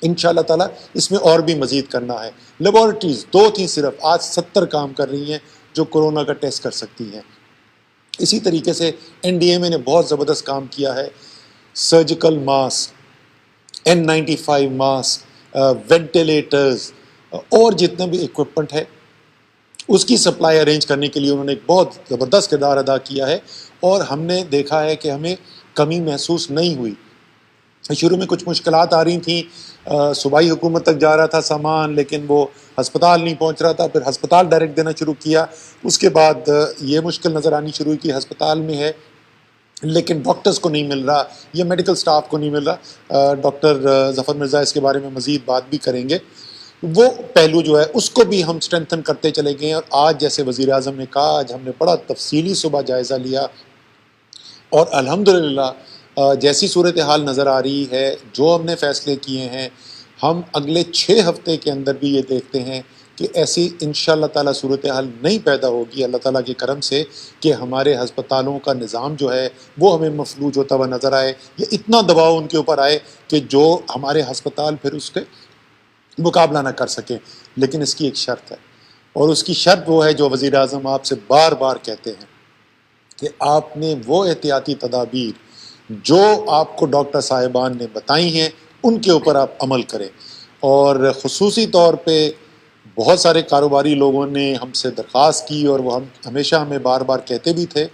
انشاءاللہ تعالیٰ اس میں اور بھی مزید کرنا ہے. لیبارٹریز 2 تھیں صرف، آج 70 کام کر رہی ہیں جو کورونا کا ٹیسٹ کر سکتی ہیں. اسی طریقے سے NDMA نے بہت زبردست کام کیا ہے. Surgical mask, N95 mask, ventilators اور جتنے بھی ایکوپمنٹ ہے اس کی سپلائی ارینج کرنے کے لیے انہوں نے ایک بہت زبردست کردار ادا کیا ہے. اور ہم نے دیکھا ہے کہ ہمیں کمی محسوس نہیں ہوئی. شروع میں کچھ مشکلات آ رہی تھیں، صوبائی حکومت تک جا رہا تھا سامان لیکن وہ ہسپتال نہیں پہنچ رہا تھا، پھر ہسپتال ڈائریکٹ دینا شروع کیا. اس کے بعد یہ مشکل نظر آنی شروع کی ہسپتال میں ہے لیکن ڈاکٹرز کو نہیں مل رہا یا میڈیکل سٹاف کو نہیں مل رہا. ڈاکٹر ظفر مرزا اس کے بارے میں مزید بات بھی کریں گے. وہ پہلو جو ہے اس کو بھی ہم اسٹرینتھن کرتے چلے گئے. اور آج جیسے وزیر اعظم نے کہا، آج ہم نے بڑا تفصیلی صبح جائزہ لیا اور الحمدللہ جیسی صورتحال نظر آ رہی ہے، جو ہم نے فیصلے کیے ہیں، ہم اگلے 6 ہفتے کے اندر بھی یہ دیکھتے ہیں کہ ایسی انشاءاللہ تعالیٰ صورتحال نہیں پیدا ہوگی اللہ تعالیٰ کے کرم سے کہ ہمارے ہسپتالوں کا نظام جو ہے وہ ہمیں مفلوج ہوتا ہوا نظر آئے یا اتنا دباؤ ان کے اوپر آئے کہ جو ہمارے ہسپتال پھر اس کے مقابلہ نہ کر سکیں. لیکن اس کی ایک شرط ہے، اور اس کی شرط وہ ہے جو وزیر اعظم آپ سے بار بار کہتے ہیں کہ آپ نے وہ احتیاطی تدابیر جو آپ کو ڈاکٹر صاحبان نے بتائی ہیں ان کے اوپر آپ عمل کریں. اور خصوصی طور پہ بہت سارے کاروباری لوگوں نے ہم سے درخواست کی اور وہ ہمیشہ ہمیں بار بار کہتے بھی تھے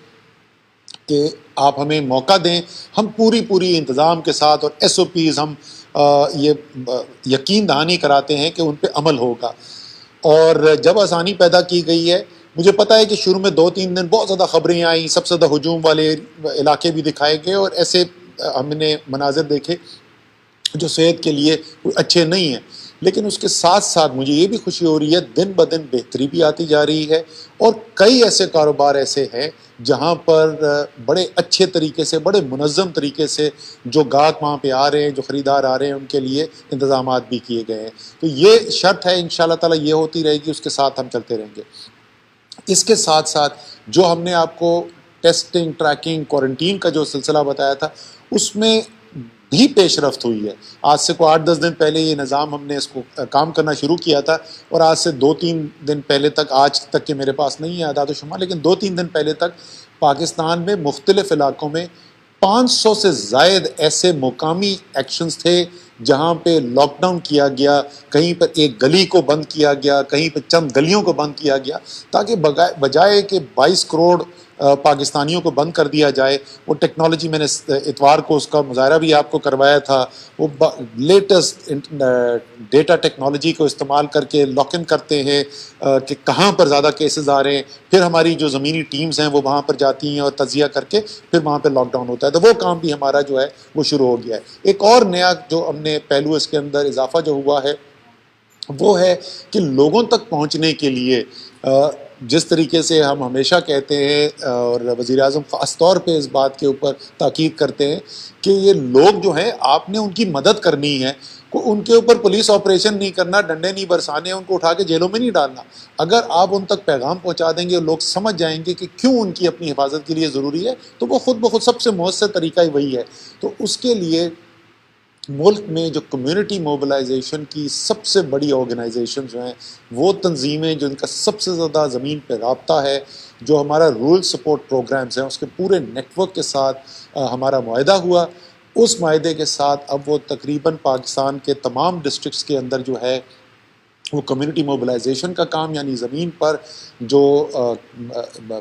کہ آپ ہمیں موقع دیں، ہم پوری انتظام کے ساتھ اور SOPs ہم یہ یقین دہانی کراتے ہیں کہ ان پہ عمل ہوگا. اور جب آسانی پیدا کی گئی ہے، مجھے پتا ہے کہ شروع میں 2-3 دن بہت زیادہ خبریں آئیں، سب سے زیادہ ہجوم والے علاقے بھی دکھائے گئے، اور ایسے ہم نے مناظر دیکھے جو صحت کے لیے اچھے نہیں ہیں. لیکن اس کے ساتھ ساتھ مجھے یہ بھی خوشی ہو رہی ہے، دن بدن بہتری بھی آتی جا رہی ہے، اور کئی ایسے کاروبار ایسے ہیں جہاں پر بڑے اچھے طریقے سے، بڑے منظم طریقے سے جو گاہک وہاں پہ آ رہے ہیں، جو خریدار آ رہے ہیں، ان کے لیے انتظامات بھی کیے گئے ہیں. تو یہ شرط ہے، انشاءاللہ تعالیٰ یہ ہوتی رہے گی، اس کے ساتھ ہم چلتے رہیں گے. اس کے ساتھ ساتھ جو ہم نے آپ کو ٹیسٹنگ، ٹریکنگ، کوارنٹین کا جو سلسلہ بتایا تھا، اس میں بھی پیش رفت ہوئی ہے. آج سے کوئی 8-10 دن پہلے یہ نظام ہم نے اس کو کام کرنا شروع کیا تھا، اور آج سے 2-3 دن پہلے تک، آج تک کہ میرے پاس نہیں ہے اعداد و شمار، لیکن 2-3 دن پہلے تک پاکستان میں مختلف علاقوں میں 500 سے زائد ایسے مقامی ایکشنز تھے جہاں پہ لاک ڈاؤن کیا گیا، کہیں پر ایک گلی کو بند کیا گیا، کہیں پہ چند گلیوں کو بند کیا گیا، تاکہ بجائے کہ 22 کروڑ پاکستانیوں کو بند کر دیا جائے. وہ ٹیکنالوجی میں نے اتوار کو اس کا مظاہرہ بھی آپ کو کروایا تھا، وہ لیٹسٹ ڈیٹا ٹیکنالوجی کو استعمال کر کے لاک ان کرتے ہیں کہ کہاں پر زیادہ کیسز آ رہے ہیں، پھر ہماری جو زمینی ٹیمز ہیں وہ وہاں پر جاتی ہیں اور تجزیہ کر کے پھر وہاں پہ لاک ڈاؤن ہوتا ہے. تو وہ کام بھی ہمارا جو ہے وہ شروع ہو گیا ہے. ایک اور نیا جو ہم نے پہلو اس کے اندر اضافہ جو ہوا ہے وہ ہے کہ لوگوں تک پہنچنے کے لیے جس طریقے سے ہم ہمیشہ کہتے ہیں، اور وزیر اعظم خاص طور پہ اس بات کے اوپر تاکید کرتے ہیں کہ یہ لوگ جو ہیں آپ نے ان کی مدد کرنی ہے، ان کے اوپر پولیس آپریشن نہیں کرنا، ڈنڈے نہیں برسانے، ان کو اٹھا کے جیلوں میں نہیں ڈالنا. اگر آپ ان تک پیغام پہنچا دیں گے اور لوگ سمجھ جائیں گے کہ کیوں ان کی اپنی حفاظت کے لیے ضروری ہے، تو وہ خود بخود سب سے مؤثر طریقہ ہی وہی ہے. تو اس کے لیے ملک میں جو کمیونٹی موبلائزیشن کی سب سے بڑی آرگنائزیشن جو ہیں، وہ تنظیمیں جن کا سب سے زیادہ زمین پہ رابطہ ہے، جو ہمارا رورل سپورٹ پروگرامز ہیں، اس کے پورے نیٹ ورک کے ساتھ ہمارا معاہدہ ہوا. اس معاہدے کے ساتھ اب وہ تقریباً پاکستان کے تمام ڈسٹرکٹس کے اندر جو ہے وہ کمیونٹی موبلائزیشن کا کام، یعنی زمین پر جو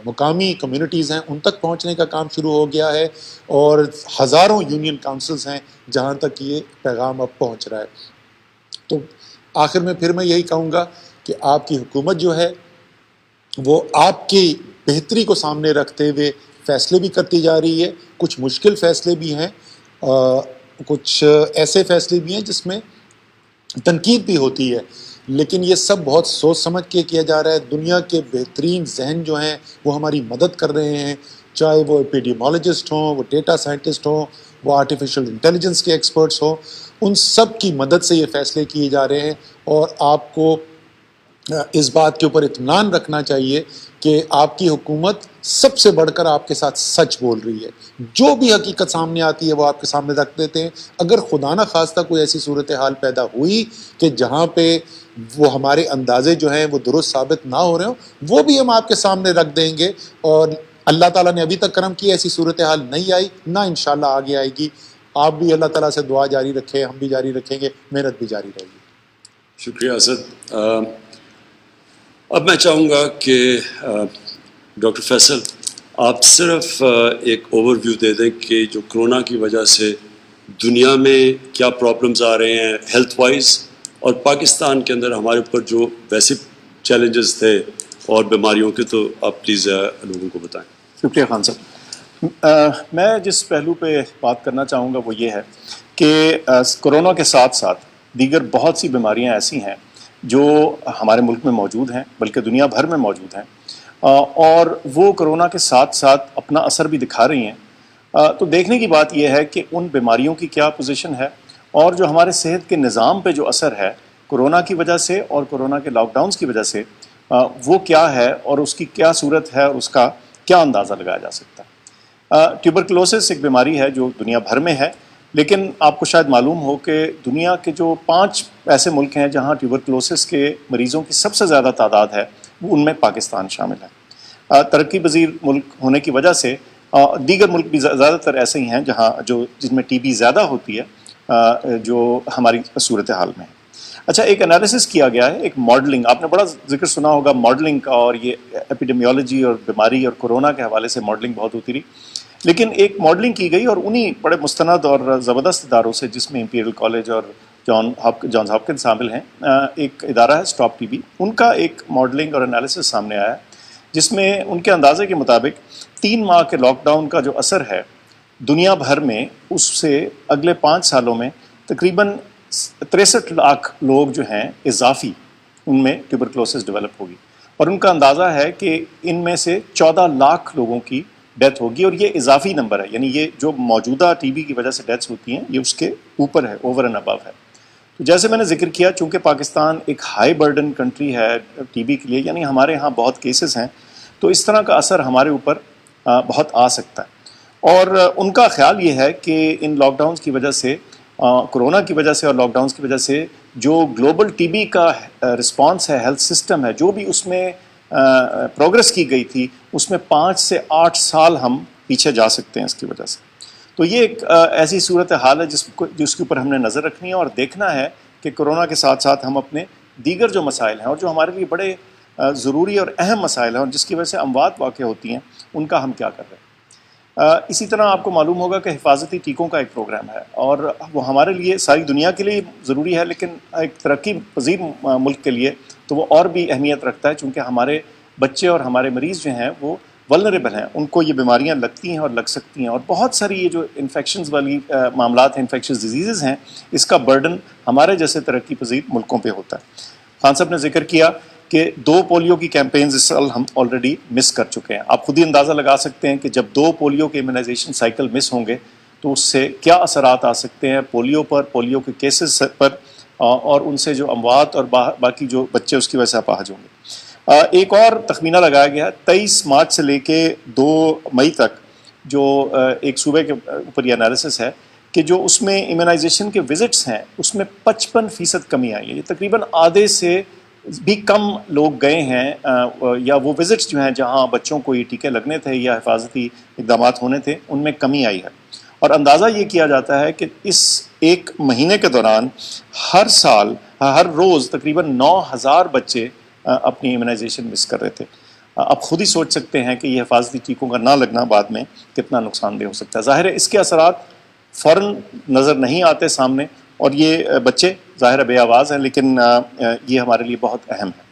مقامی کمیونٹیز ہیں ان تک پہنچنے کا کام شروع ہو گیا ہے، اور ہزاروں یونین کاؤنسلز ہیں جہاں تک یہ پیغام اب پہنچ رہا ہے. تو آخر میں پھر میں یہی کہوں گا کہ آپ کی حکومت جو ہے وہ آپ کی بہتری کو سامنے رکھتے ہوئے فیصلے بھی کرتی جا رہی ہے. کچھ مشکل فیصلے بھی ہیں، کچھ ایسے فیصلے بھی ہیں جس میں تنقید بھی ہوتی ہے، لیکن یہ سب بہت سوچ سمجھ کے کیا جا رہا ہے. دنیا کے بہترین ذہن جو ہیں وہ ہماری مدد کر رہے ہیں، چاہے وہ ایپیڈیمولوجسٹ ہوں، وہ ڈیٹا سائنٹسٹ ہوں، وہ آرٹیفیشل انٹیلیجنس کے ایکسپرٹس ہوں، ان سب کی مدد سے یہ فیصلے کیے جا رہے ہیں. اور آپ کو اس بات کے اوپر اطمینان رکھنا چاہیے کہ آپ کی حکومت سب سے بڑھ کر آپ کے ساتھ سچ بول رہی ہے. جو بھی حقیقت سامنے آتی ہے وہ آپ کے سامنے رکھ دیتے ہیں. اگر خدا نہ خواستہ کوئی ایسی صورتحال پیدا ہوئی کہ جہاں پہ وہ ہمارے اندازے جو ہیں وہ درست ثابت نہ ہو رہے ہوں، وہ بھی ہم آپ کے سامنے رکھ دیں گے. اور اللہ تعالیٰ نے ابھی تک کرم کیا، ایسی صورتحال نہیں آئی، نہ انشاءاللہ آگے آئے گی. آپ بھی اللہ تعالیٰ سے دعا جاری رکھیں، ہم بھی جاری رکھیں گے، محنت بھی جاری رہے گی. شکریہ اسد. اب میں چاہوں گا کہ ڈاکٹر فیصل آپ صرف ایک اوور ویو دے دیں کہ جو کرونا کی وجہ سے دنیا میں کیا پرابلمز آ رہے ہیں ہیلتھ وائز، اور پاکستان کے اندر ہمارے اوپر جو ویسے چیلنجز تھے اور بیماریوں کے، تو آپ پلیز لوگوں کو بتائیں. شکریہ خان صاحب. میں جس پہلو پہ بات کرنا چاہوں گا وہ یہ ہے کہ کرونا کے ساتھ ساتھ دیگر بہت سی بیماریاں ایسی ہیں جو ہمارے ملک میں موجود ہیں، بلکہ دنیا بھر میں موجود ہیں، اور وہ کرونا کے ساتھ ساتھ اپنا اثر بھی دکھا رہی ہیں. تو دیکھنے کی بات یہ ہے کہ ان بیماریوں کی کیا پوزیشن ہے، اور جو ہمارے صحت کے نظام پہ جو اثر ہے کرونا کی وجہ سے اور کرونا کے لاک ڈاؤنز کی وجہ سے، وہ کیا ہے اور اس کی کیا صورت ہے اور اس کا کیا اندازہ لگایا جا سکتا ہے. ٹیوبرکلوسس ایک بیماری ہے جو دنیا بھر میں ہے، لیکن آپ کو شاید معلوم ہو کہ دنیا کے جو 5 ایسے ملک ہیں جہاں ٹیوبرکلوسس کے مریضوں کی سب سے زیادہ تعداد ہے، وہ ان میں پاکستان شامل ہے. ترقی پذیر ملک ہونے کی وجہ سے دیگر ملک بھی زیادہ تر ایسے ہی ہیں جن میں ٹی بی زیادہ ہوتی ہے، جو ہماری صورتحال میں ہے. اچھا، ایک انالیسس کیا گیا ہے، ایک ماڈلنگ، آپ نے بڑا ذکر سنا ہوگا ماڈلنگ کا، اور یہ ایپیڈیمیولوجی اور بیماری اور کورونا کے حوالے سے ماڈلنگ بہت ہوتی رہی. لیکن ایک ماڈلنگ کی گئی اور انہی بڑے مستند اور زبردست اداروں سے، جس میں امپیریل کالج اور جانز ہاپکن شامل ہیں. ایک ادارہ ہے اسٹاپ ٹی بی، ان کا ایک ماڈلنگ اور انالیسس سامنے آیا جس میں ان کے اندازے کے مطابق 3 ماہ کے لاک ڈاؤن کا جو اثر ہے دنیا بھر میں، اس سے اگلے 5 سالوں میں تقریباً 63 لاکھ لوگ جو ہیں اضافی ان میں ٹیوبرکلوسس ڈیولپ ہوگی. اور ان کا اندازہ ہے کہ ان میں سے 14 لاکھ لوگوں کی ڈیتھ ہوگی، اور یہ اضافی نمبر ہے، یعنی یہ جو موجودہ ٹی بی کی وجہ سے ڈیتھس ہوتی ہیں یہ اس کے اوپر ہے، اوور اینڈ ابو ہے. تو جیسے میں نے ذکر کیا، چونکہ پاکستان ایک ہائی برڈن کنٹری ہے ٹی بی کے لیے، یعنی ہمارے ہاں بہت کیسز ہیں، تو اس طرح کا اثر ہمارے اوپر بہت آ سکتا ہے. اور ان کا خیال یہ ہے کہ ان لاک ڈاؤنس کی وجہ سے، کرونا کی وجہ سے اور لاک ڈاؤنس کی وجہ سے جو گلوبل ٹی بی کا رسپانس ہے، ہیلتھ سسٹم ہے، جو بھی اس میں پروگرس کی گئی تھی، اس میں 5 سے 8 سال ہم پیچھے جا سکتے ہیں اس کی وجہ سے. تو یہ ایک ایسی صورت حال ہے جس کے اوپر ہم نے نظر رکھنی ہے اور دیکھنا ہے کہ کرونا کے ساتھ ساتھ ہم اپنے دیگر جو مسائل ہیں اور جو ہمارے لیے بڑے ضروری اور اہم مسائل ہیں اور جس کی وجہ سے اموات واقع ہوتی ہیں، ان کا ہم کیا کر رہے ہیں. اسی طرح آپ کو معلوم ہوگا کہ حفاظتی ٹیکوں کا ایک پروگرام ہے، اور وہ ہمارے لیے، ساری دنیا کے لیے ضروری ہے، لیکن ایک ترقی پذیر ملک کے لیے تو وہ اور بھی اہمیت رکھتا ہے، چونکہ ہمارے بچے اور ہمارے مریض جو ہیں وہ ولنریبل ہیں، ان کو یہ بیماریاں لگتی ہیں اور لگ سکتی ہیں، اور بہت ساری یہ جو انفیکشنز والی معاملات ہیں، انفیکشس ڈیزیزز ہیں، اس کا برڈن ہمارے جیسے ترقی پذیر ملکوں پہ ہوتا ہے. خان صاحب نے ذکر کیا کہ 2 پولیو کی کیمپینز اس سال ہم آلریڈی مس کر چکے ہیں. آپ خود ہی اندازہ لگا سکتے ہیں کہ جب 2 پولیو کے امیونائزیشن سائیکل مس ہوں گے تو اس سے کیا اثرات آ سکتے ہیں پولیو پر، پولیو کے کیسز پر، اور ان سے جو اموات اور باقی جو بچے اس کی وجہ سے اپاہج ہوں گے. ایک اور تخمینہ لگایا گیا ہے 23 مارچ سے لے کے 2 مئی تک، جو ایک صوبے کے اوپر یہ انالیسس ہے کہ جو اس میں امیونائزیشن کے وزٹس ہیں اس میں 55% کمی آئی ہے. یہ تقریباً آدھے سے بھی کم لوگ گئے ہیں، یا وہ وزٹس جو ہیں جہاں بچوں کو یہ ٹیکے لگنے تھے یا حفاظتی اقدامات ہونے تھے، ان میں کمی آئی ہے. اور اندازہ یہ کیا جاتا ہے کہ اس 1 مہینے کے دوران ہر سال، ہر روز تقریباً 9000 بچے اپنی ایمونائزیشن مس کر رہے تھے. آپ خود ہی سوچ سکتے ہیں کہ یہ حفاظتی ٹیکوں کا نہ لگنا بعد میں کتنا نقصان دہ ہو سکتا ہے. ظاہر ہے اس کے اثرات فوراً نظر نہیں آتے سامنے، اور یہ بچے ظاہر ہے بے آواز ہیں، لیکن یہ ہمارے لیے بہت اہم ہے.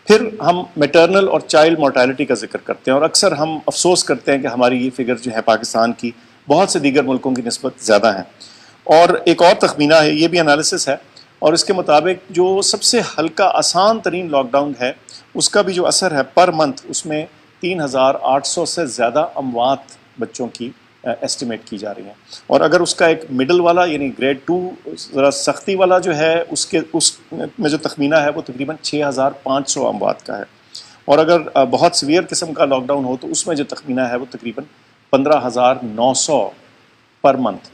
پھر ہم میٹرنل اور چائلڈ مورٹیلٹی کا ذکر کرتے ہیں، اور اکثر ہم افسوس کرتے ہیں کہ ہماری یہ فگر جو ہے پاکستان کی بہت سے دیگر ملکوں کی نسبت زیادہ ہیں. اور ایک اور تخمینہ ہے، یہ بھی انالیسس ہے، اور اس کے مطابق جو سب سے ہلکا آسان ترین لاک ڈاؤن ہے اس کا بھی جو اثر ہے پر منتھ، اس میں 3800 سے زیادہ اموات بچوں کی ایسٹیمیٹ کی جا رہی ہیں. اور اگر اس کا ایک مڈل والا یعنی گریڈ 2 ذرا سختی والا جو ہے اس میں جو تخمینہ ہے وہ تقریباً 6500 اموات کا ہے. اور اگر بہت سیویئر قسم کا لاک ڈاؤن ہو تو اس میں جو تخمینہ ہے وہ تقریباً 15900 پر منتھ.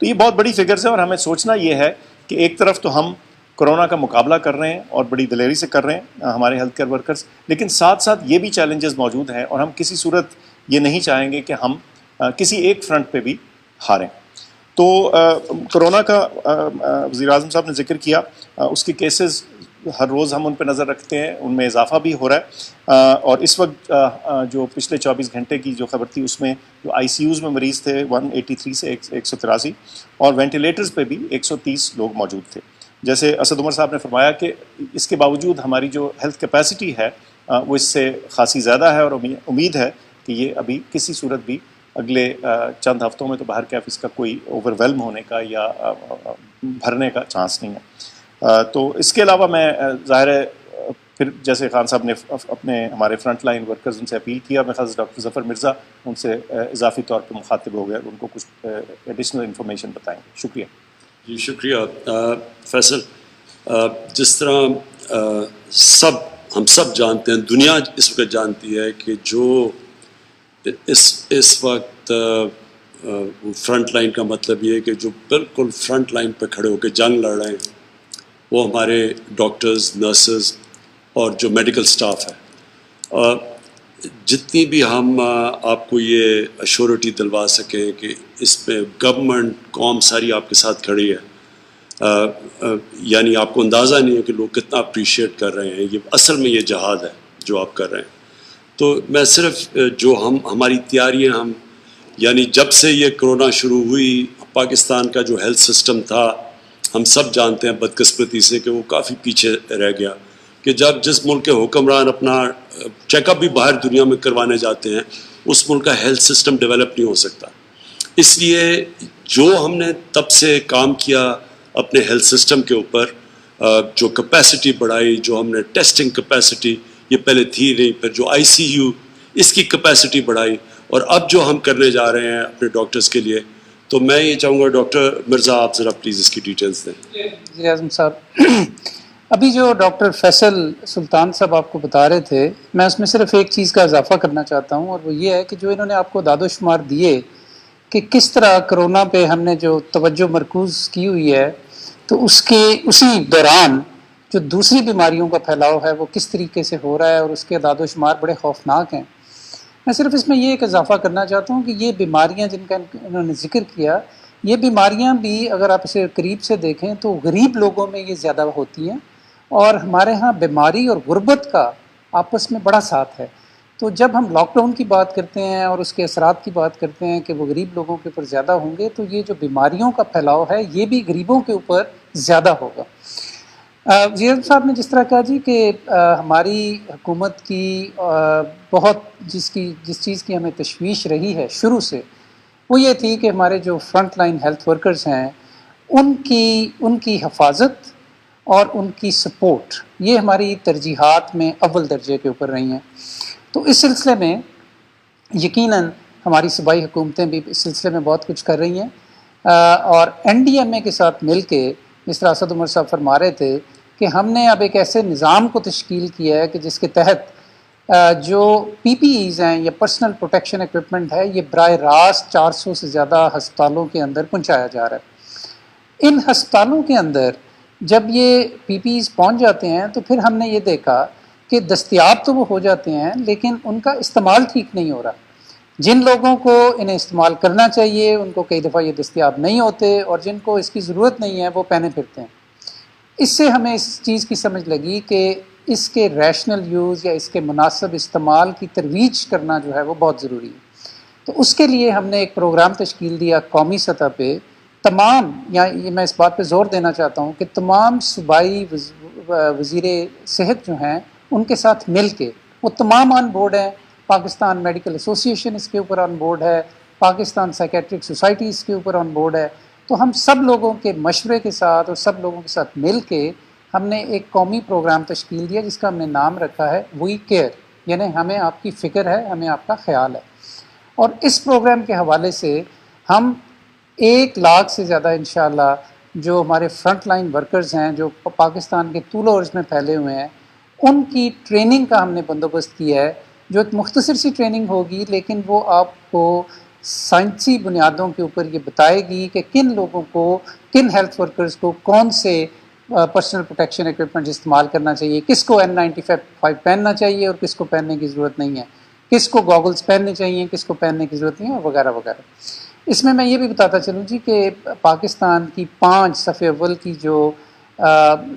تو یہ بہت بڑی فگرز ہیں، اور ہمیں سوچنا یہ ہے کہ ایک طرف تو ہم کرونا کا مقابلہ کر رہے ہیں اور بڑی دلیری سے کر رہے ہیں ہمارے ہیلتھ کیئر ورکرز، لیکن ساتھ ساتھ یہ بھی چیلنجز موجود ہیں، اور ہم کسی صورت یہ نہیں چاہیں گے کہ ہم کسی ایک فرنٹ پہ بھی ہاریں. تو کرونا کا وزیر اعظم صاحب نے ذکر کیا، اس کے کیسز ہر روز ہم ان پہ نظر رکھتے ہیں، ان میں اضافہ بھی ہو رہا ہے. اور اس وقت جو پچھلے 24 گھنٹے کی جو خبر تھی اس میں جو آئی سی یوز میں مریض تھے 183 سے 183، اور وینٹیلیٹرز پہ بھی 130 لوگ موجود تھے. جیسے اسد عمر صاحب نے فرمایا کہ اس کے باوجود ہماری جو ہیلتھ کیپیسٹی ہے وہ اس سے خاصی زیادہ ہے، اور امید ہے کہ یہ ابھی کسی صورت بھی اگلے چند ہفتوں میں تو باہر کیف اس کا کوئی اوور ویلم ہونے کا یا بھرنے کا چانس نہیں ہے. تو اس کے علاوہ میں ظاہر ہے پھر جیسے خان صاحب نے اپنے ہمارے فرنٹ لائن ورکرز ان سے اپیل کیا، میں خاص ڈاکٹر ظفر مرزا ان سے اضافی طور پہ مخاطب ہو گئے، ان کو کچھ ایڈیشنل انفارمیشن بتائیں. شکریہ. جی شکریہ فیصل. جس طرح ہم سب جانتے ہیں، دنیا اس وقت جانتی ہے کہ جو اس وقت فرنٹ لائن کا مطلب یہ ہے کہ جو بالکل فرنٹ لائن پہ کھڑے ہو کے جنگ لڑ رہے ہیں وہ ہمارے ڈاکٹرز، نرسز اور جو میڈیکل سٹاف ہے. جتنی بھی ہم آپ کو یہ ایشورٹی دلوا سکیں کہ اس پہ گورنمنٹ قوم ساری آپ کے ساتھ کھڑی ہے، یعنی آپ کو اندازہ نہیں ہے کہ لوگ کتنا اپریشیٹ کر رہے ہیں. یہ اصل میں یہ جہاد ہے جو آپ کر رہے ہیں. تو میں صرف جو ہماری تیاریاں یعنی جب سے یہ کرونا شروع ہوئی پاکستان کا جو ہیلتھ سسٹم تھا ہم سب جانتے ہیں بدقسمتی سے کہ وہ کافی پیچھے رہ گیا، کہ جب جس ملک کے حکمران اپنا چیک اپ بھی باہر دنیا میں کروانے جاتے ہیں، اس ملک کا ہیلتھ سسٹم ڈیولپ نہیں ہو سکتا. اس لیے جو ہم نے تب سے کام کیا اپنے ہیلتھ سسٹم کے اوپر، جو کیپیسٹی بڑھائی، جو ہم نے ٹیسٹنگ کیپیسٹی یہ پہلے تھی نہیں، پھر جو آئی سی یو اس کی کیپیسٹی بڑھائی، اور اب جو ہم کرنے جا رہے ہیں اپنے ڈاکٹرز کے لیے، تو میں یہ چاہوں گا ڈاکٹر مرزا آپ ذرا پلیز اس کی ڈیٹیلز دیں. وزیر اعظم صاحب، ابھی جو ڈاکٹر فیصل سلطان صاحب آپ کو بتا رہے تھے، میں اس میں صرف ایک چیز کا اضافہ کرنا چاہتا ہوں، اور وہ یہ ہے کہ جو انہوں نے آپ کو داد و شمار دیے کہ کس طرح کرونا پہ ہم نے جو توجہ مرکوز کی ہوئی ہے، تو اسی دوران جو دوسری بیماریوں کا پھیلاؤ ہے وہ کس طریقے سے ہو رہا ہے، اور اس کے داد و شمار بڑے خوفناک ہیں. میں صرف اس میں یہ ایک اضافہ کرنا چاہتا ہوں کہ یہ بیماریاں جن کا انہوں نے ذکر کیا، یہ بیماریاں بھی اگر آپ اسے قریب سے دیکھیں تو غریب لوگوں میں یہ زیادہ ہوتی ہیں، اور ہمارے ہاں بیماری اور غربت کا آپس میں بڑا ساتھ ہے. تو جب ہم لاک ڈاؤن کی بات کرتے ہیں اور اس کے اثرات کی بات کرتے ہیں کہ وہ غریب لوگوں کے اوپر زیادہ ہوں گے، تو یہ جو بیماریوں کا پھیلاؤ ہے یہ بھی غریبوں کے اوپر زیادہ ہوگا. وزیر اعظم صاحب نے جس طرح کہا جی کہ ہماری حکومت کی بہت جس چیز کی ہمیں تشویش رہی ہے شروع سے، وہ یہ تھی کہ ہمارے جو فرنٹ لائن ہیلتھ ورکرز ہیں ان کی حفاظت اور ان کی سپورٹ، یہ ہماری ترجیحات میں اول درجے کے اوپر رہی ہیں. تو اس سلسلے میں یقیناً ہماری صوبائی حکومتیں بھی اس سلسلے میں بہت کچھ کر رہی ہیں، اور این ڈی ایم اے کے ساتھ مل کے جس طرح اسد عمر صاحب فرما رہے تھے کہ ہم نے اب ایک ایسے نظام کو تشکیل کیا ہے کہ جس کے تحت جو پی پی ایز ہیں یا پرسنل پروٹیکشن ایکوپمنٹ ہے، یہ براہ راست 400 سے زیادہ ہسپتالوں کے اندر پہنچایا جا رہا ہے. ان ہسپتالوں کے اندر جب یہ پی پی ایز پہنچ جاتے ہیں تو پھر ہم نے یہ دیکھا کہ دستیاب تو وہ ہو جاتے ہیں لیکن ان کا استعمال ٹھیک نہیں ہو رہا. جن لوگوں کو انہیں استعمال کرنا چاہیے ان کو کئی دفعہ یہ دستیاب نہیں ہوتے، اور جن کو اس کی ضرورت نہیں ہے وہ پہنے پھرتے ہیں. اس سے ہمیں اس چیز کی سمجھ لگی کہ اس کے ریشنل یوز یا اس کے مناسب استعمال کی ترویج کرنا جو ہے وہ بہت ضروری ہے. تو اس کے لیے ہم نے ایک پروگرام تشکیل دیا قومی سطح پہ، تمام، یا یہ میں اس بات پہ زور دینا چاہتا ہوں کہ تمام صوبائی وزیر صحت جو ہیں ان کے ساتھ مل کے وہ تمام آن بورڈ ہیں. پاکستان میڈیکل ایسوسی ایشن اس کے اوپر آن بورڈ ہے، پاکستان سائیکیٹرک سوسائٹی اس کے اوپر آن بورڈ ہے. تو ہم سب لوگوں کے مشورے کے ساتھ اور سب لوگوں کے ساتھ مل کے ہم نے ایک قومی پروگرام تشکیل دیا جس کا ہم نے نام رکھا ہے وی کیئر، یعنی ہمیں آپ کی فکر ہے، ہمیں آپ کا خیال ہے. اور اس پروگرام کے حوالے سے ہم 1 لاکھ سے زیادہ انشاءاللہ جو ہمارے فرنٹ لائن ورکرز ہیں جو پاکستان کے طول و عرض میں پھیلے ہوئے ہیں، ان کی ٹریننگ کا ہم نے بندوبست کیا ہے، جو ایک مختصر سی ٹریننگ ہوگی لیکن وہ آپ کو سائنسی بنیادوں کے اوپر یہ بتائے گی کہ کن لوگوں کو، کن ہیلتھ ورکرز کو کون سے پرسنل پروٹیکشن ایکوپمنٹ استعمال کرنا چاہیے، کس کو N95 پہننا چاہیے اور کس کو پہننے کی ضرورت نہیں ہے، کس کو گاگلز پہننے چاہیے، کس کو پہننے کی ضرورت نہیں ہے، اور وغیرہ وغیرہ. اس میں یہ بھی بتاتا چلوں جی کہ پاکستان کی 5 صف اول کی جو